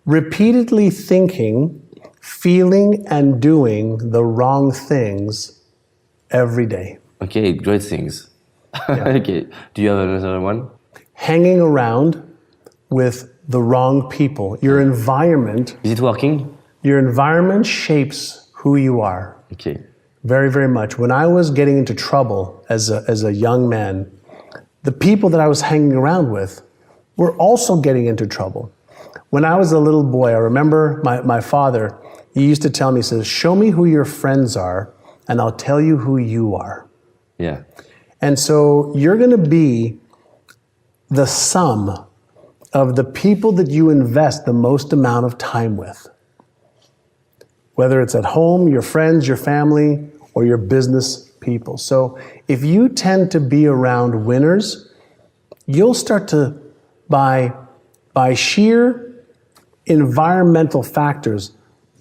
Speaker 2: Repeatedly thinking, feeling, and doing the wrong things every day.
Speaker 5: Okay, great things. Yeah. Okay, do you have another one?
Speaker 2: Hanging around with the wrong people. Your environment.
Speaker 5: Is it working?
Speaker 2: Your environment shapes who you are.
Speaker 5: Okay.
Speaker 2: Very, very much. When I was getting into trouble as a young man, the people that I was hanging around with were also getting into trouble. When I was a little boy, I remember my father, he used to tell me, he says, show me who your friends are, and I'll tell you who you are.
Speaker 5: Yeah.
Speaker 2: And so you're going to be the sum of the people that you invest the most amount of time with. Whether it's at home, your friends, your family, or your business people. So if you tend to be around winners, you'll start to, by sheer environmental factors,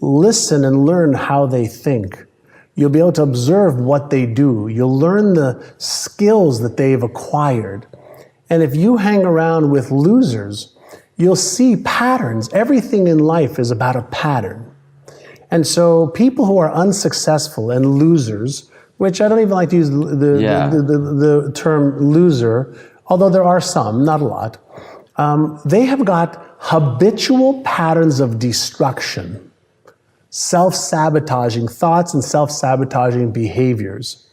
Speaker 2: listen and learn how they think. You'll be able to observe what they do. You'll learn the skills that they've acquired. And if you hang around with losers, you'll see patterns. Everything in life is about a pattern. And so people who are unsuccessful and losers, which I don't even like to use the term loser, although there are some, not a lot, they have got habitual patterns of destruction, self-sabotaging thoughts and self-sabotaging behaviors.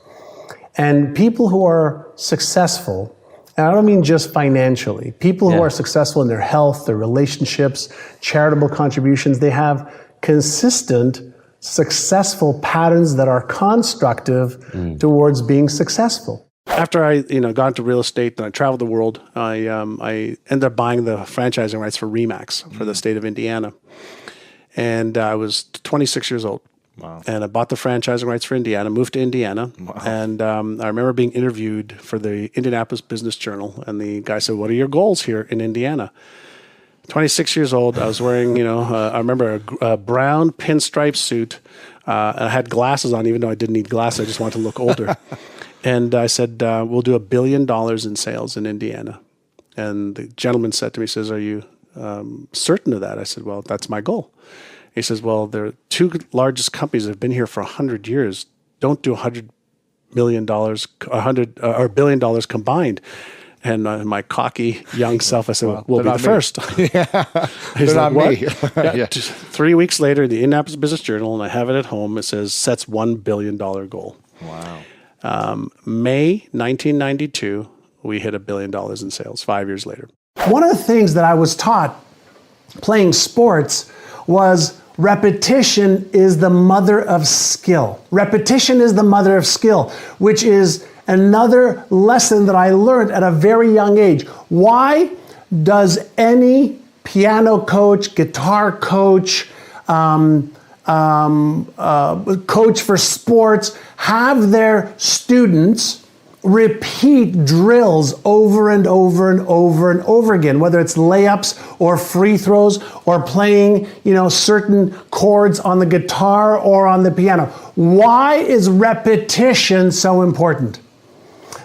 Speaker 2: And people who are successful, and I don't mean just financially, people who are successful in their health, their relationships, charitable contributions, they have consistent, successful patterns that are constructive towards being successful. After I got into real estate and I traveled the world, I ended up buying the franchising rights for RE/MAX for the state of Indiana. And I was 26 years old.
Speaker 4: Wow.
Speaker 2: And I bought the franchising rights for Indiana, moved to Indiana. Wow. And I remember being interviewed for the Indianapolis Business Journal. And the guy said, what are your goals here in Indiana? 26 years old. I was wearing, I remember a brown pinstripe suit. I had glasses on, even though I didn't need glasses. I just wanted to look older. And I said, we'll do $1 billion in sales in Indiana. And the gentleman said to me, says, are you certain of that? I said, well, that's my goal. He says, well, the two largest companies that have been here for 100 years don't do $100 million, or $1 billion combined. And my cocky young self, I said, well, we'll be the first. He's
Speaker 4: They're
Speaker 2: like,
Speaker 4: not me.
Speaker 2: 3 weeks later, the Indianapolis Business Journal, and I have it at home, it says, sets $1 billion goal.
Speaker 4: Wow.
Speaker 2: May 1992, we hit $1 billion in sales 5 years later. One of the things that I was taught playing sports was repetition is the mother of skill. Repetition is the mother of skill, which is another lesson that I learned at a very young age. Why does any piano coach, guitar coach, coach for sports have their students repeat drills over and over and over and over again, whether it's layups or free throws or playing, certain chords on the guitar or on the piano. Why is repetition so important?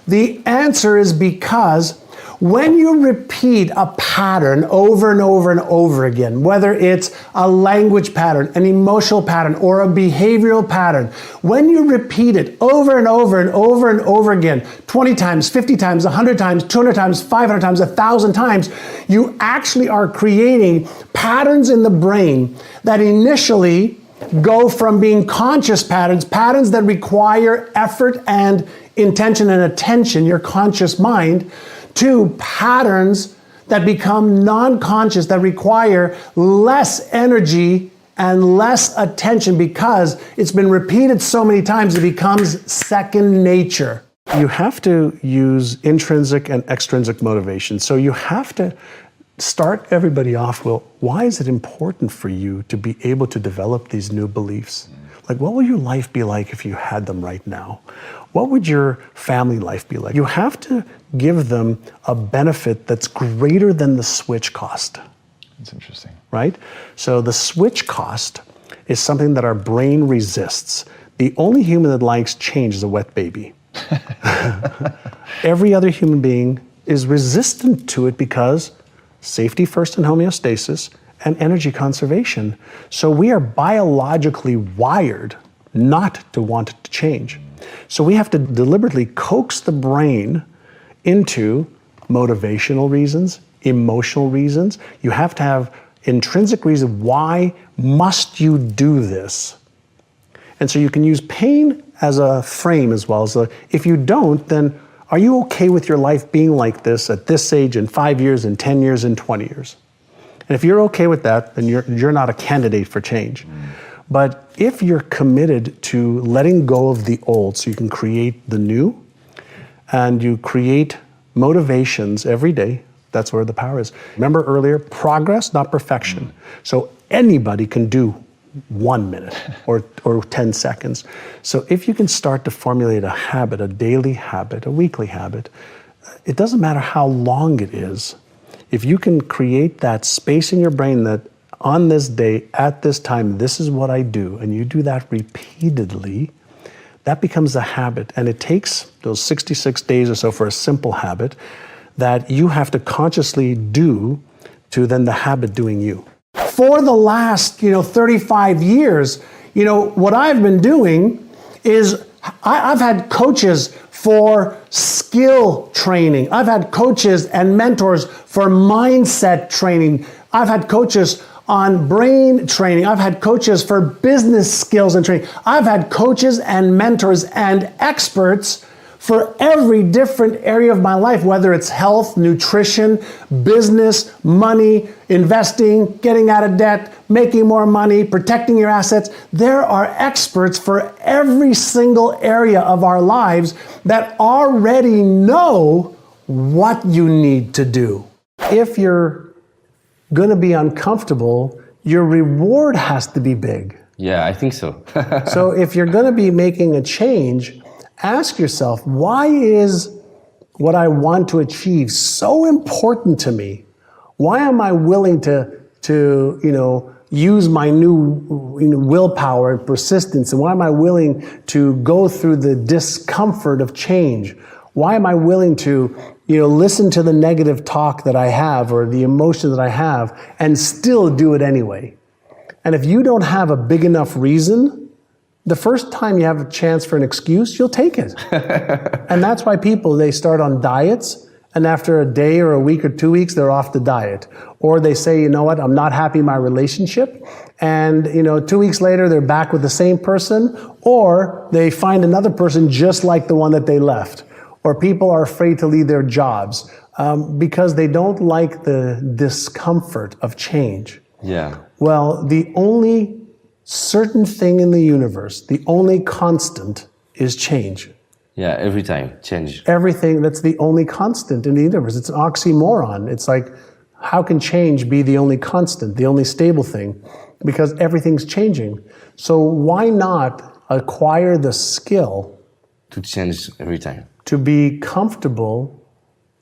Speaker 2: The answer is because when you repeat a pattern over and over and over again, whether it's a language pattern, an emotional pattern, or a behavioral pattern, when you repeat it over and over and over and over again, 20 times, 50 times, 100 times, 200 times, 500 times, 1,000 times, you actually are creating patterns in the brain that initially go from being conscious patterns, patterns that require effort and intention and attention, your conscious mind, to patterns that become non-conscious, that require less energy and less attention because it's been repeated so many times it becomes second nature. You have to use intrinsic and extrinsic motivation. So you have to start everybody off, well, why is it important for you to be able to develop these new beliefs? Like, what will your life be like if you had them right now? What would your family life be like? You have to give them a benefit that's greater than the switch cost.
Speaker 6: That's interesting.
Speaker 2: Right? So the switch cost is something that our brain resists. The only human that likes change is a wet baby. Every other human being is resistant to it because safety first and homeostasis and energy conservation. So we are biologically wired not to want it to change. So we have to deliberately coax the brain into motivational reasons, emotional reasons. You have to have intrinsic reason. Why must you do this? And so you can use pain as a frame as well. So if you don't, then are you okay with your life being like this at this age in 5 years, in 10 years, in 20 years? And if you're okay with that, then you're not a candidate for change. But if you're committed to letting go of the old so you can create the new, and you create motivations every day, that's where the power is. Remember earlier, progress, not perfection. So anybody can do 1 minute or 10 seconds. So if you can start to formulate a habit, a daily habit, a weekly habit, it doesn't matter how long it is. If you can create that space in your brain that on this day, at this time, this is what I do, and you do that repeatedly, that becomes a habit. And it takes those 66 days or so for a simple habit that you have to consciously do to then the habit doing you. For the last, 35 years, what I've been doing is I've had coaches for skill training. I've had coaches and mentors for mindset training. I've had coaches on brain training. I've had coaches for business skills and training. I've had coaches and mentors and experts for every different area of my life, whether it's health, nutrition, business, money, investing, getting out of debt, making more money, protecting your assets. There are experts for every single area of our lives that already know what you need to do. If you're going to be uncomfortable, your reward has to be big.
Speaker 5: Yeah, I think so.
Speaker 2: So if you're going to be making a change, ask yourself, why is what I want to achieve so important to me? Why am I willing to use my new willpower and persistence? And why am I willing to go through the discomfort of change? Why am I willing to listen to the negative talk that I have or the emotion that I have and still do it anyway? And if you don't have a big enough reason, the first time you have a chance for an excuse, you'll take it. And that's why they start on diets, and after a day or a week or 2 weeks, they're off the diet. Or they say, you know what, I'm not happy in my relationship. And 2 weeks later, they're back with the same person, or they find another person just like the one that they left. Or people are afraid to leave their jobs because they don't like the discomfort of change.
Speaker 5: Yeah.
Speaker 2: Well, the only certain thing in the universe, the only constant is change.
Speaker 5: Yeah, every time, change.
Speaker 2: Everything, that's the only constant in the universe. It's an oxymoron. It's like, how can change be the only constant, the only stable thing? Because everything's changing. So why not acquire the skill
Speaker 5: to change every time.
Speaker 2: To be comfortable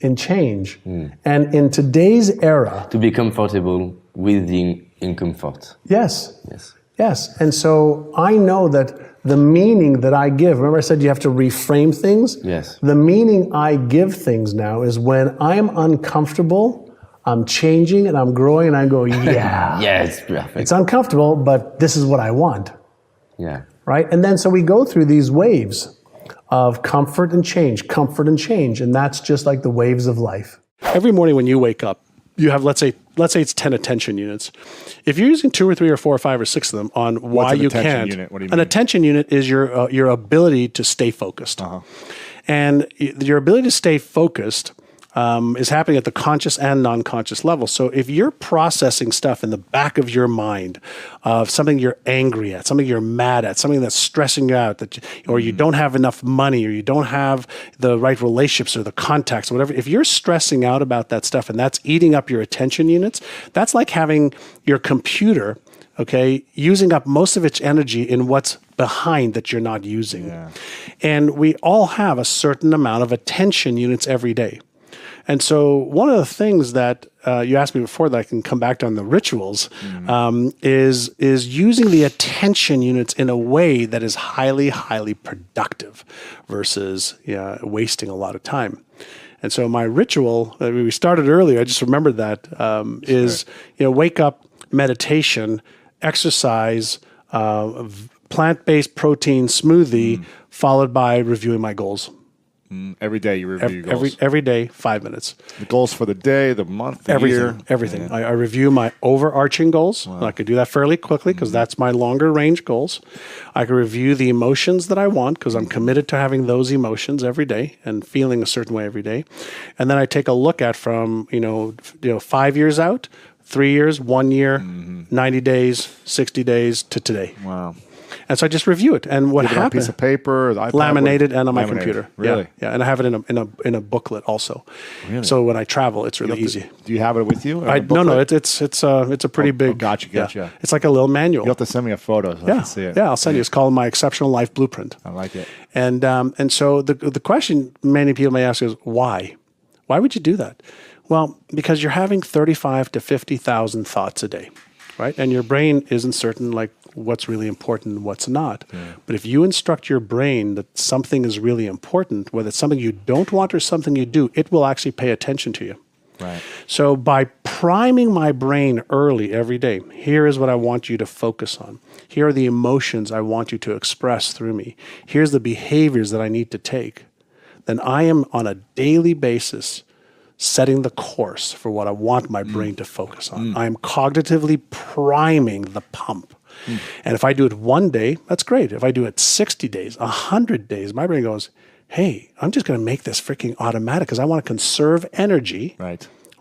Speaker 2: in change. And in today's era...
Speaker 5: To be comfortable within in comfort.
Speaker 2: Yes.
Speaker 5: Yes.
Speaker 2: Yes. And so I know that the meaning that I give, remember I said you have to reframe things?
Speaker 5: Yes.
Speaker 2: The meaning I give things now is when I'm uncomfortable, I'm changing and I'm growing and I go, yeah.
Speaker 5: Yeah, it's perfect.
Speaker 2: It's uncomfortable, but this is what I want.
Speaker 5: Yeah.
Speaker 2: Right? And then so we go through these waves of comfort and change, and that's just like the waves of life.
Speaker 3: Every morning when you wake up, you have, let's say it's 10 attention units. If you're using 2 or 3 or 4 or 5 or 6 of them on why you can't,
Speaker 4: unit? What do you
Speaker 3: an
Speaker 4: mean?
Speaker 3: attention unit is your ability to stay focused. And your ability to stay focused is happening at the conscious and non-conscious level. So if you're processing stuff in the back of your mind of something you're angry at, something you're mad at, something that's stressing you out, or you don't have enough money, or you don't have the right relationships or the contacts or whatever, if you're stressing out about that stuff and that's eating up your attention units, that's like having your computer, okay, using up most of its energy in what's behind that you're not using.
Speaker 4: Yeah.
Speaker 3: And we all have a certain amount of attention units every day. And so one of the things that you asked me before that I can come back to on the rituals is using the attention units in a way that is highly, highly productive versus wasting a lot of time. And so my ritual, we started earlier, I just remembered that, is wake up, meditation, exercise, plant-based protein smoothie, followed by reviewing my goals.
Speaker 4: Every day you review your goals.
Speaker 3: Every day, 5 minutes.
Speaker 4: The goals for the day, the month, the year.
Speaker 3: Everything.
Speaker 4: Yeah.
Speaker 3: I review my overarching goals. Wow. I could do that fairly quickly because that's my longer range goals. I can review the emotions that I want because I'm committed to having those emotions every day and feeling a certain way every day. And then I take a look at from 5 years out, 3 years, 1 year, 90 days, 60 days to today.
Speaker 4: Wow.
Speaker 3: And so I just review it. And what
Speaker 4: Give it on a
Speaker 3: happened?
Speaker 4: piece of paper, the iPad,
Speaker 3: Laminated and on my
Speaker 4: laminated.
Speaker 3: computer.
Speaker 4: Really?
Speaker 3: Yeah. And I have it in a booklet also.
Speaker 4: Really?
Speaker 3: So when I travel, it's really easy.
Speaker 4: Do you have it with you?
Speaker 3: No. It's a pretty big.
Speaker 4: Gotcha.
Speaker 3: Yeah. It's like a little manual.
Speaker 4: You'll have to send me a photo so I can see it.
Speaker 3: Yeah, I'll send you. It's called My Exceptional Life Blueprint.
Speaker 4: I like it.
Speaker 3: And so the question many people may ask is why? Why would you do that? Well, because you're having 35 to 50,000 thoughts a day, right? And your brain isn't certain like what's really important and what's not. Yeah. But if you instruct your brain that something is really important, whether it's something you don't want or something you do, it will actually pay attention to you.
Speaker 4: Right.
Speaker 3: So by priming my brain early every day, here is what I want you to focus on. Here are the emotions I want you to express through me. Here's the behaviors that I need to take. Then I am on a daily basis setting the course for what I want my brain to focus on. I am cognitively priming the pump. And if I do it one day, that's great. If I do it 60 days, 100 days, my brain goes, hey, I'm just going to make this freaking automatic because I want to conserve energy.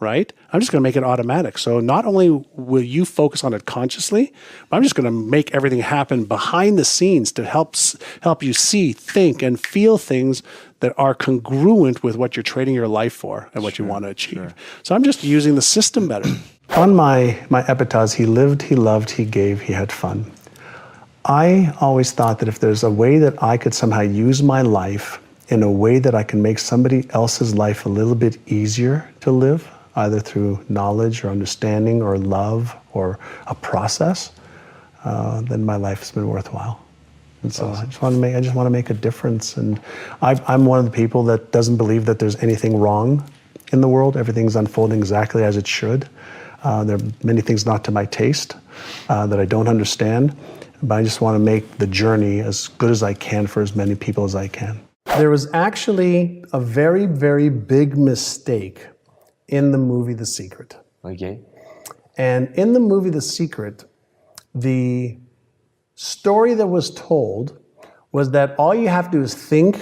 Speaker 3: Right? I'm just going to make it automatic. So not only will you focus on it consciously, but I'm just going to make everything happen behind the scenes to help you see, think, and feel things that are congruent with what you're trading your life for and what you want to achieve. So I'm just using the system better.
Speaker 2: On my epitaphs, he lived, he loved, he gave, he had fun. I always thought that if there's a way that I could somehow use my life in a way that I can make somebody else's life a little bit easier to live, either through knowledge or understanding or love or a process, then my life has been worthwhile. And so I just want to make a difference. And I'm one of the people that doesn't believe that there's anything wrong in the world. Everything's unfolding exactly as it should. There are many things not to my taste that I don't understand, but I just want to make the journey as good as I can for as many people as I can. There was actually a very, very big mistake in the movie The Secret.
Speaker 5: Okay.
Speaker 2: And in the movie The Secret, the story that was told was that all you have to do is think,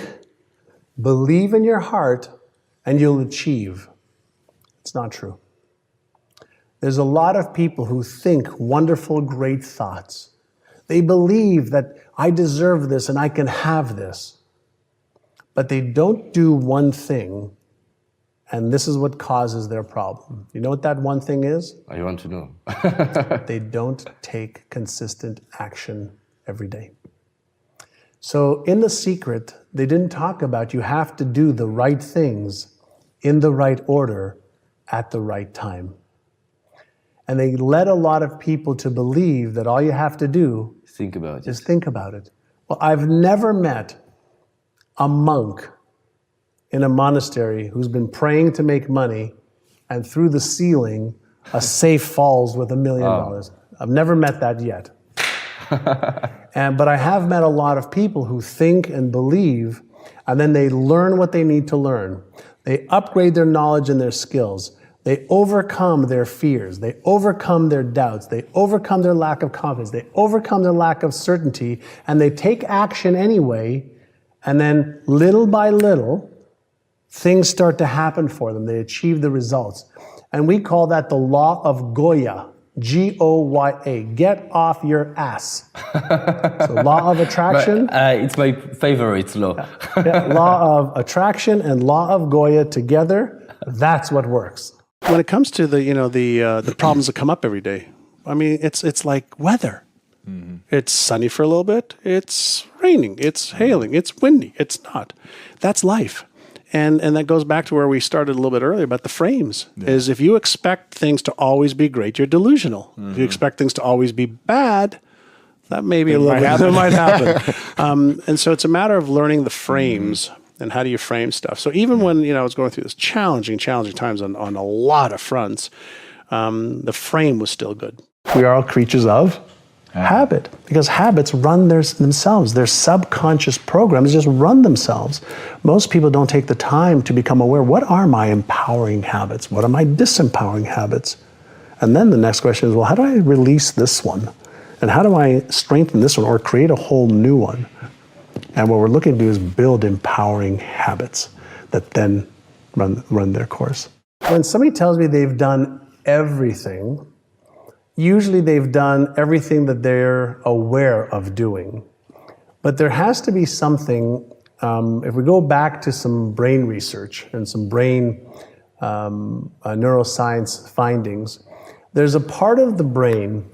Speaker 2: believe in your heart, and you'll achieve. It's not true. There's a lot of people who think wonderful, great thoughts. They believe that I deserve this and I can have this. But they don't do one thing, and this is what causes their problem. You know what that one thing is?
Speaker 5: I want to know.
Speaker 2: They don't take consistent action every day. So in The Secret, they didn't talk about you have to do the right things in the right order at the right time. And they led a lot of people to believe that all you have to do
Speaker 5: Think about it.
Speaker 2: is think about it. Well, I've never met a monk in a monastery who's been praying to make money and through the ceiling, a safe falls with $1 million. I've never met that yet. But I have met a lot of people who think and believe, and then they learn what they need to learn. They upgrade their knowledge and their skills. They overcome their fears. They overcome their doubts. They overcome their lack of confidence. They overcome their lack of certainty, and they take action anyway. And then little by little, things start to happen for them. They achieve the results. And we call that the law of Goya, G-O-Y-A, get off your ass. So law of attraction.
Speaker 5: It's my favorite law.
Speaker 2: Law of attraction and law of Goya together, that's what works.
Speaker 3: When it comes to the problems that come up every day, I mean, it's like weather. Mm-hmm. It's sunny for a little bit. It's raining. It's hailing. It's windy. It's not. That's life. And that goes back to where we started a little bit earlier about the frames, is if you expect things to always be great, you're delusional. Mm-hmm. If you expect things to always be bad, that may be a little bit, that might happen. And so it's a matter of learning the frames and how do you frame stuff. So even when, I was going through this challenging times on a lot of fronts, the frame was still good.
Speaker 2: We are all creatures of habit, because habits run themselves. Their subconscious programs just run themselves. Most people don't take the time to become aware, what are my empowering habits? What are my disempowering habits? And then the next question is, well, how do I release this one? And how do I strengthen this one or create a whole new one? And what we're looking to do is build empowering habits that then run their course. When somebody tells me they've done everything, usually they've done everything that they're aware of doing. But there has to be something, if we go back to some brain research and some brain neuroscience findings, there's a part of the brain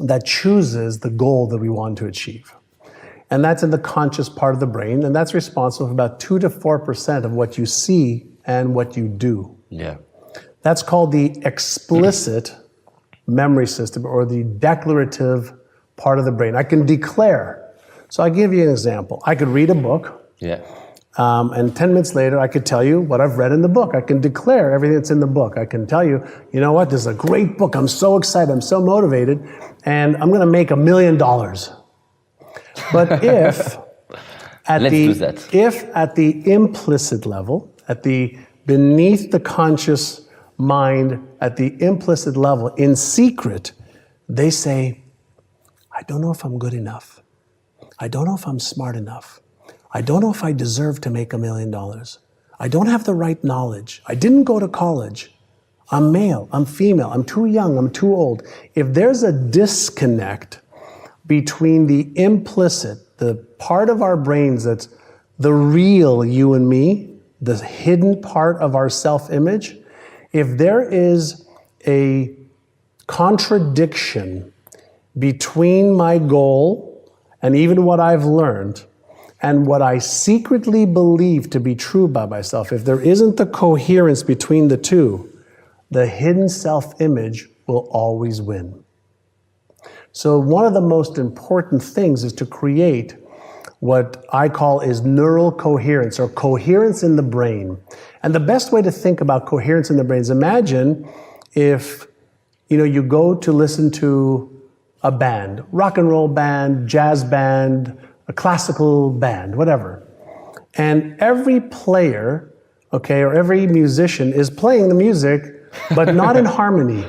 Speaker 2: that chooses the goal that we want to achieve. And that's in the conscious part of the brain, and that's responsible for about 2 to 4% of what you see and what you do.
Speaker 5: Yeah.
Speaker 2: That's called the explicit memory system, or the declarative part of the brain. I can declare. So I'll give you an example. I could read a book, and 10 minutes later I could tell you what I've read in the book. I can declare everything that's in the book. I can tell you, you know what, this is a great book. I'm so excited. I'm so motivated, and I'm going to make $1 million. But if at the implicit level, beneath the conscious mind, at the implicit level, in secret, they say, I don't know if I'm good enough. I don't know if I'm smart enough. I don't know if I deserve to make $1 million. I don't have the right knowledge. I didn't go to college. I'm male, I'm female, I'm too young, I'm too old. If there's a disconnect between the implicit, the part of our brains that's the real you and me, the hidden part of our self-image, if there is a contradiction between my goal and even what I've learned and what I secretly believe to be true about myself, if there isn't the coherence between the two, the hidden self-image will always win. So one of the most important things is to create what I call is neural coherence, or coherence in the brain. And the best way to think about coherence in the brain is, imagine if you go to listen to a band, rock and roll band, jazz band, a classical band, whatever. And every player, or every musician is playing the music, but not in harmony.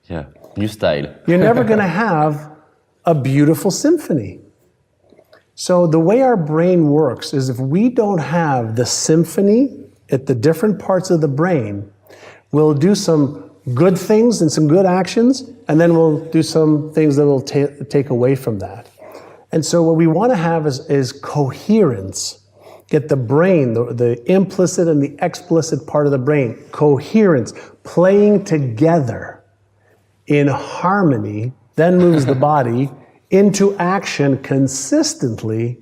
Speaker 5: Yeah, new style.
Speaker 2: You're never going to have a beautiful symphony. So the way our brain works is, if we don't have the symphony at the different parts of the brain, we'll do some good things and some good actions, and then we'll do some things that will take away from that. And so what we want to have is coherence. Get the brain, the implicit and the explicit part of the brain, coherence, playing together in harmony, then moves the body into action consistently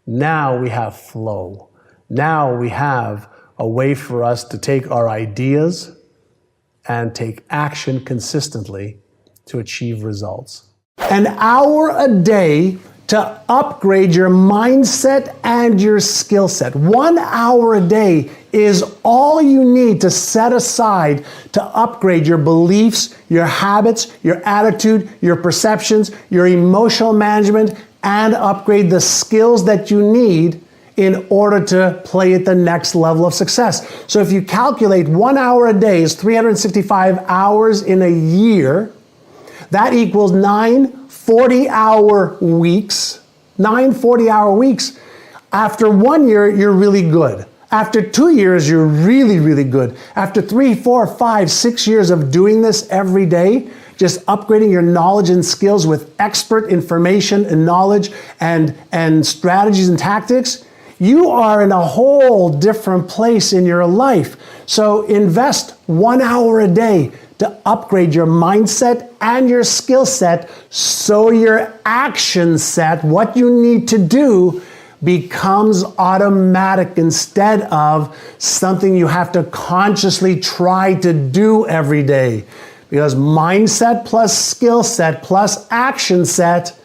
Speaker 2: Now we have flow. Now we have a way for us to take our ideas and take action consistently to achieve results. An hour a day to upgrade your mindset and your skill set. 1 hour a day is all you need to set aside to upgrade your beliefs, your habits, your attitude, your perceptions, your emotional management, and upgrade the skills that you need in order to play at the next level of success. So if you calculate 1 hour a day is 365 hours in a year, that equals 9 40-hour weeks. 9 40-hour weeks. After 1 year, you're really good. After 2 years, you're really, really good. After 3, 4, 5, 6 years of doing this every day, just upgrading your knowledge and skills with expert information and knowledge and strategies and tactics, you are in a whole different place in your life. So invest 1 hour a day to upgrade your mindset and your skill set so your action set, what you need to do, becomes automatic instead of something you have to consciously try to do every day. Because mindset plus skill set plus action set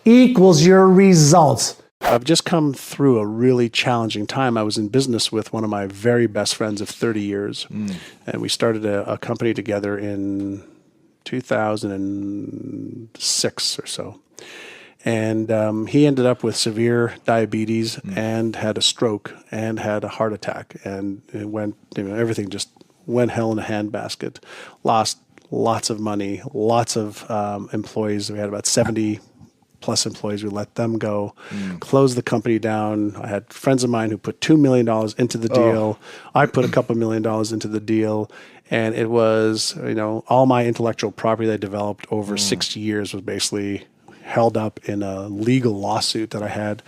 Speaker 2: equals your results.
Speaker 3: I've just come through a really challenging time. I was in business with one of my very best friends of 30 years. And we started a company together in 2006 or so. And he ended up with severe diabetes and had a stroke and had a heart attack. And it went, everything just went hell in a handbasket. Lost lots of money, lots of employees. We had about 70 plus employees. We let them go, closed the company down. I had friends of mine who put $2 million into the deal. I put a couple $1 million into the deal. And it was, all my intellectual property that I developed over 60 years was basically held up in a legal lawsuit that I had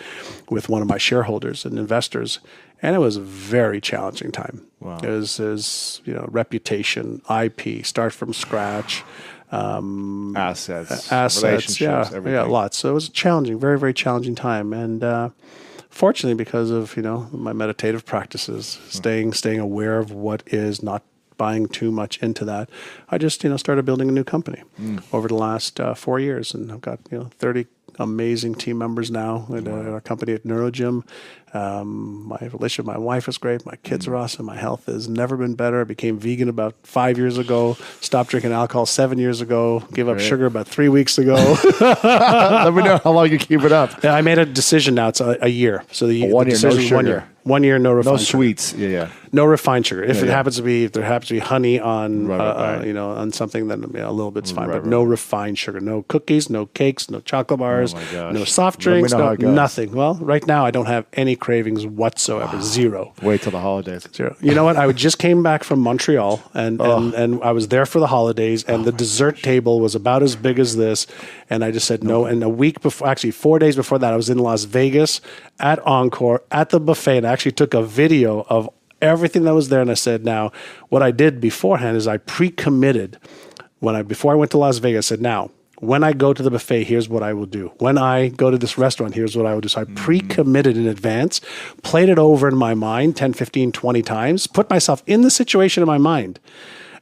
Speaker 3: with one of my shareholders and investors. And it was a very challenging time. Wow. It was reputation, IP, start from scratch,
Speaker 4: assets,
Speaker 3: relationships,
Speaker 4: everything.
Speaker 3: Yeah, lots. So it was a challenging, very, very challenging time. And fortunately, because of my meditative practices, staying aware of what is, not buying too much into that, I just started building a new company over the last 4 years, and I've got 30 amazing team members now at our company at NeuroGym. My relationship with my wife is great. My kids are awesome. My health has never been better. I became vegan about 5 years ago. Stopped drinking alcohol 7 years ago. Gave up sugar about 3 weeks ago.
Speaker 4: Let me know how long you keep it up.
Speaker 3: Yeah, I made a decision now. It's a year. So the
Speaker 4: 1 year, no
Speaker 3: decision is 1 year.
Speaker 4: sugar.
Speaker 3: 1 year, no refined
Speaker 4: No
Speaker 3: sugar.
Speaker 4: sweets. Yeah.
Speaker 3: No refined sugar. If
Speaker 4: Yeah.
Speaker 3: happens to be, if there happens to be honey on,
Speaker 4: Right.
Speaker 3: on something, then a little bit's fine.
Speaker 4: Right,
Speaker 3: But no refined sugar. No cookies, no cakes, no chocolate bars,
Speaker 4: Oh my gosh.
Speaker 3: no soft
Speaker 4: Let me
Speaker 3: drinks,
Speaker 4: know how it goes.
Speaker 3: nothing. Well, right now I don't have any cravings whatsoever. Zero.
Speaker 4: Wait till the holidays.
Speaker 3: Zero. You know what? I just came back from Montreal, and I was there for the holidays, and the dessert table was about as big as this, and I just said no. And a week before, actually 4 days before that, I was in Las Vegas at Encore at the buffet, and I actually took a video of everything that was there, and I said, now, what I did beforehand is I pre-committed. Before I went to Las Vegas, I said, now, when I go to the buffet, here's what I will do. When I go to this restaurant, here's what I will do. So I pre-committed in advance, played it over in my mind 10, 15, 20 times, put myself in the situation in my mind.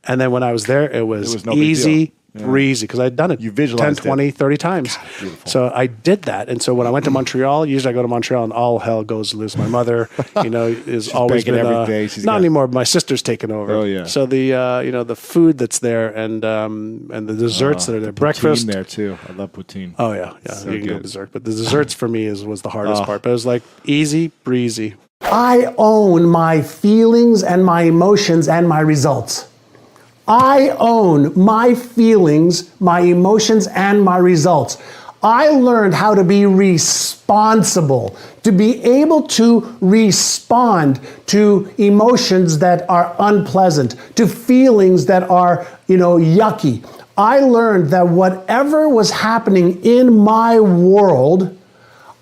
Speaker 3: And then when I was there, it was
Speaker 4: no big
Speaker 3: easy,
Speaker 4: deal.
Speaker 3: breezy, because I'd done it
Speaker 4: You visualized
Speaker 3: 10, 20, 30 times. So I did that. And so when I went to Montreal, usually I go to Montreal and all hell goes loose. My mother, is always
Speaker 4: baking
Speaker 3: been,
Speaker 4: every day. She's
Speaker 3: not
Speaker 4: got-
Speaker 3: anymore, but my sister's taken over.
Speaker 4: Oh, yeah.
Speaker 3: So the, the food that's there and the desserts that are there, breakfast.
Speaker 4: Poutine there too. I love poutine.
Speaker 3: Oh yeah,
Speaker 4: So
Speaker 3: you can go
Speaker 4: good.
Speaker 3: berserk. But the desserts for me was the hardest part. But it was like easy breezy.
Speaker 2: I own my feelings and my emotions and my results. I own my feelings, my emotions, and my results. I learned how to be responsible, to be able to respond to emotions that are unpleasant, to feelings that are, yucky. I learned that whatever was happening in my world,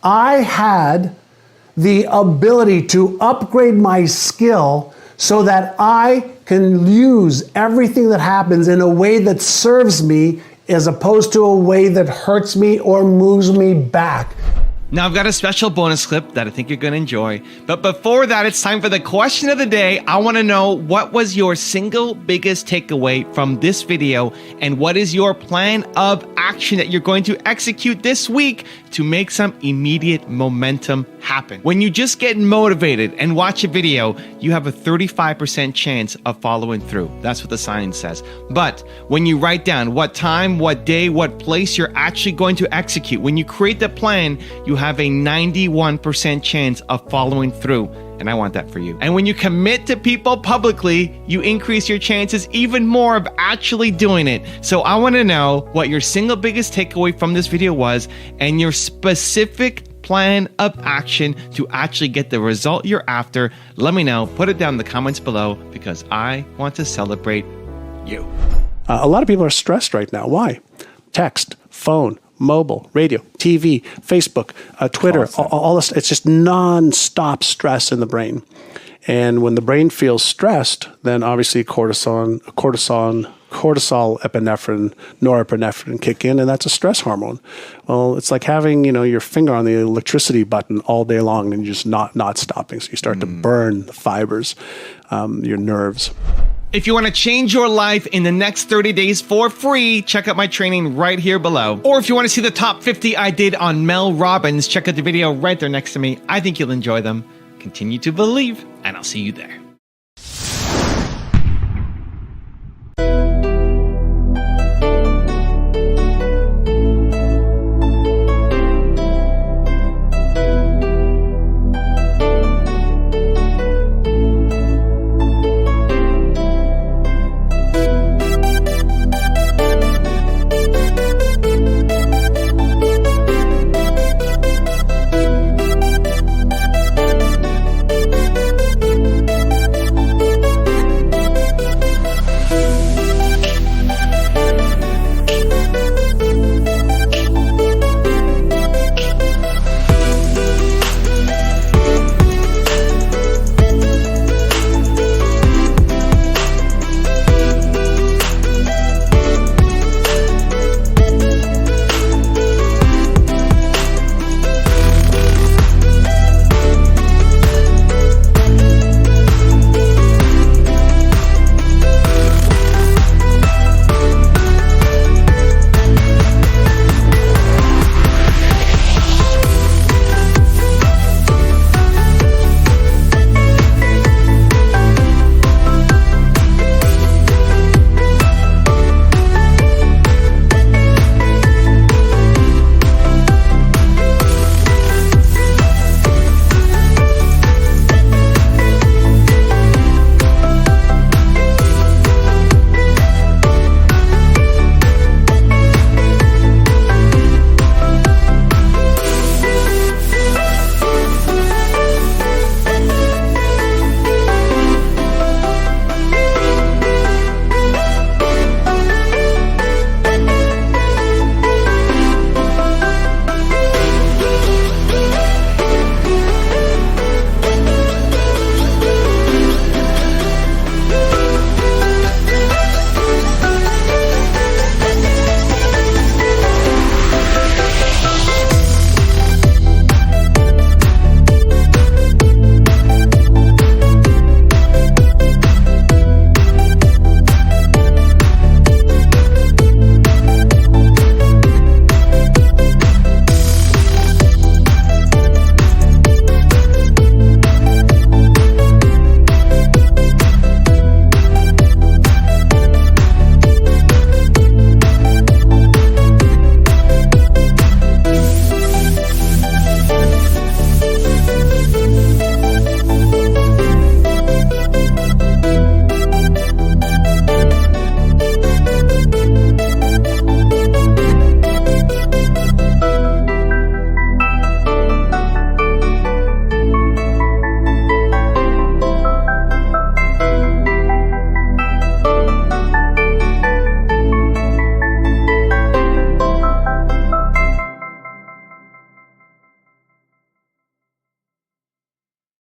Speaker 2: I had the ability to upgrade my skill so that I can use everything that happens in a way that serves me as opposed to a way that hurts me or moves me back.
Speaker 1: Now, I've got a special bonus clip that I think you're going to enjoy. But before that, it's time for the question of the day. I want to know, what was your single biggest takeaway from this video? And what is your plan of action that you're going to execute this week to make some immediate momentum happen? When you just get motivated and watch a video, you have a 35% chance of following through. That's what the science says. But when you write down what time, what day, what place you're actually going to execute, when you create the plan, you have a 91% chance of following through. And I want that for you. And when you commit to people publicly, you increase your chances even more of actually doing it. So I want to know what your single biggest takeaway from this video was and your specific plan of action to actually get the result you're after. Let me know. Put it down in the comments below because I want to celebrate you.
Speaker 3: A lot of people are stressed right now. Why? Text, phone, mobile, radio, TV, Facebook, Twitter, all this. It's just non-stop stress in the brain. And when the brain feels stressed, then obviously cortisol, epinephrine, norepinephrine kick in, and that's a stress hormone. Well, it's like having, your finger on the electricity button all day long and just not stopping. So you start to burn the fibers, your nerves.
Speaker 1: If you want to change your life in the next 30 days for free, check out my training right here below. Or if you want to see the top 50 I did on Mel Robbins, check out the video right there next to me. I think you'll enjoy them. Continue to believe, and I'll see you there.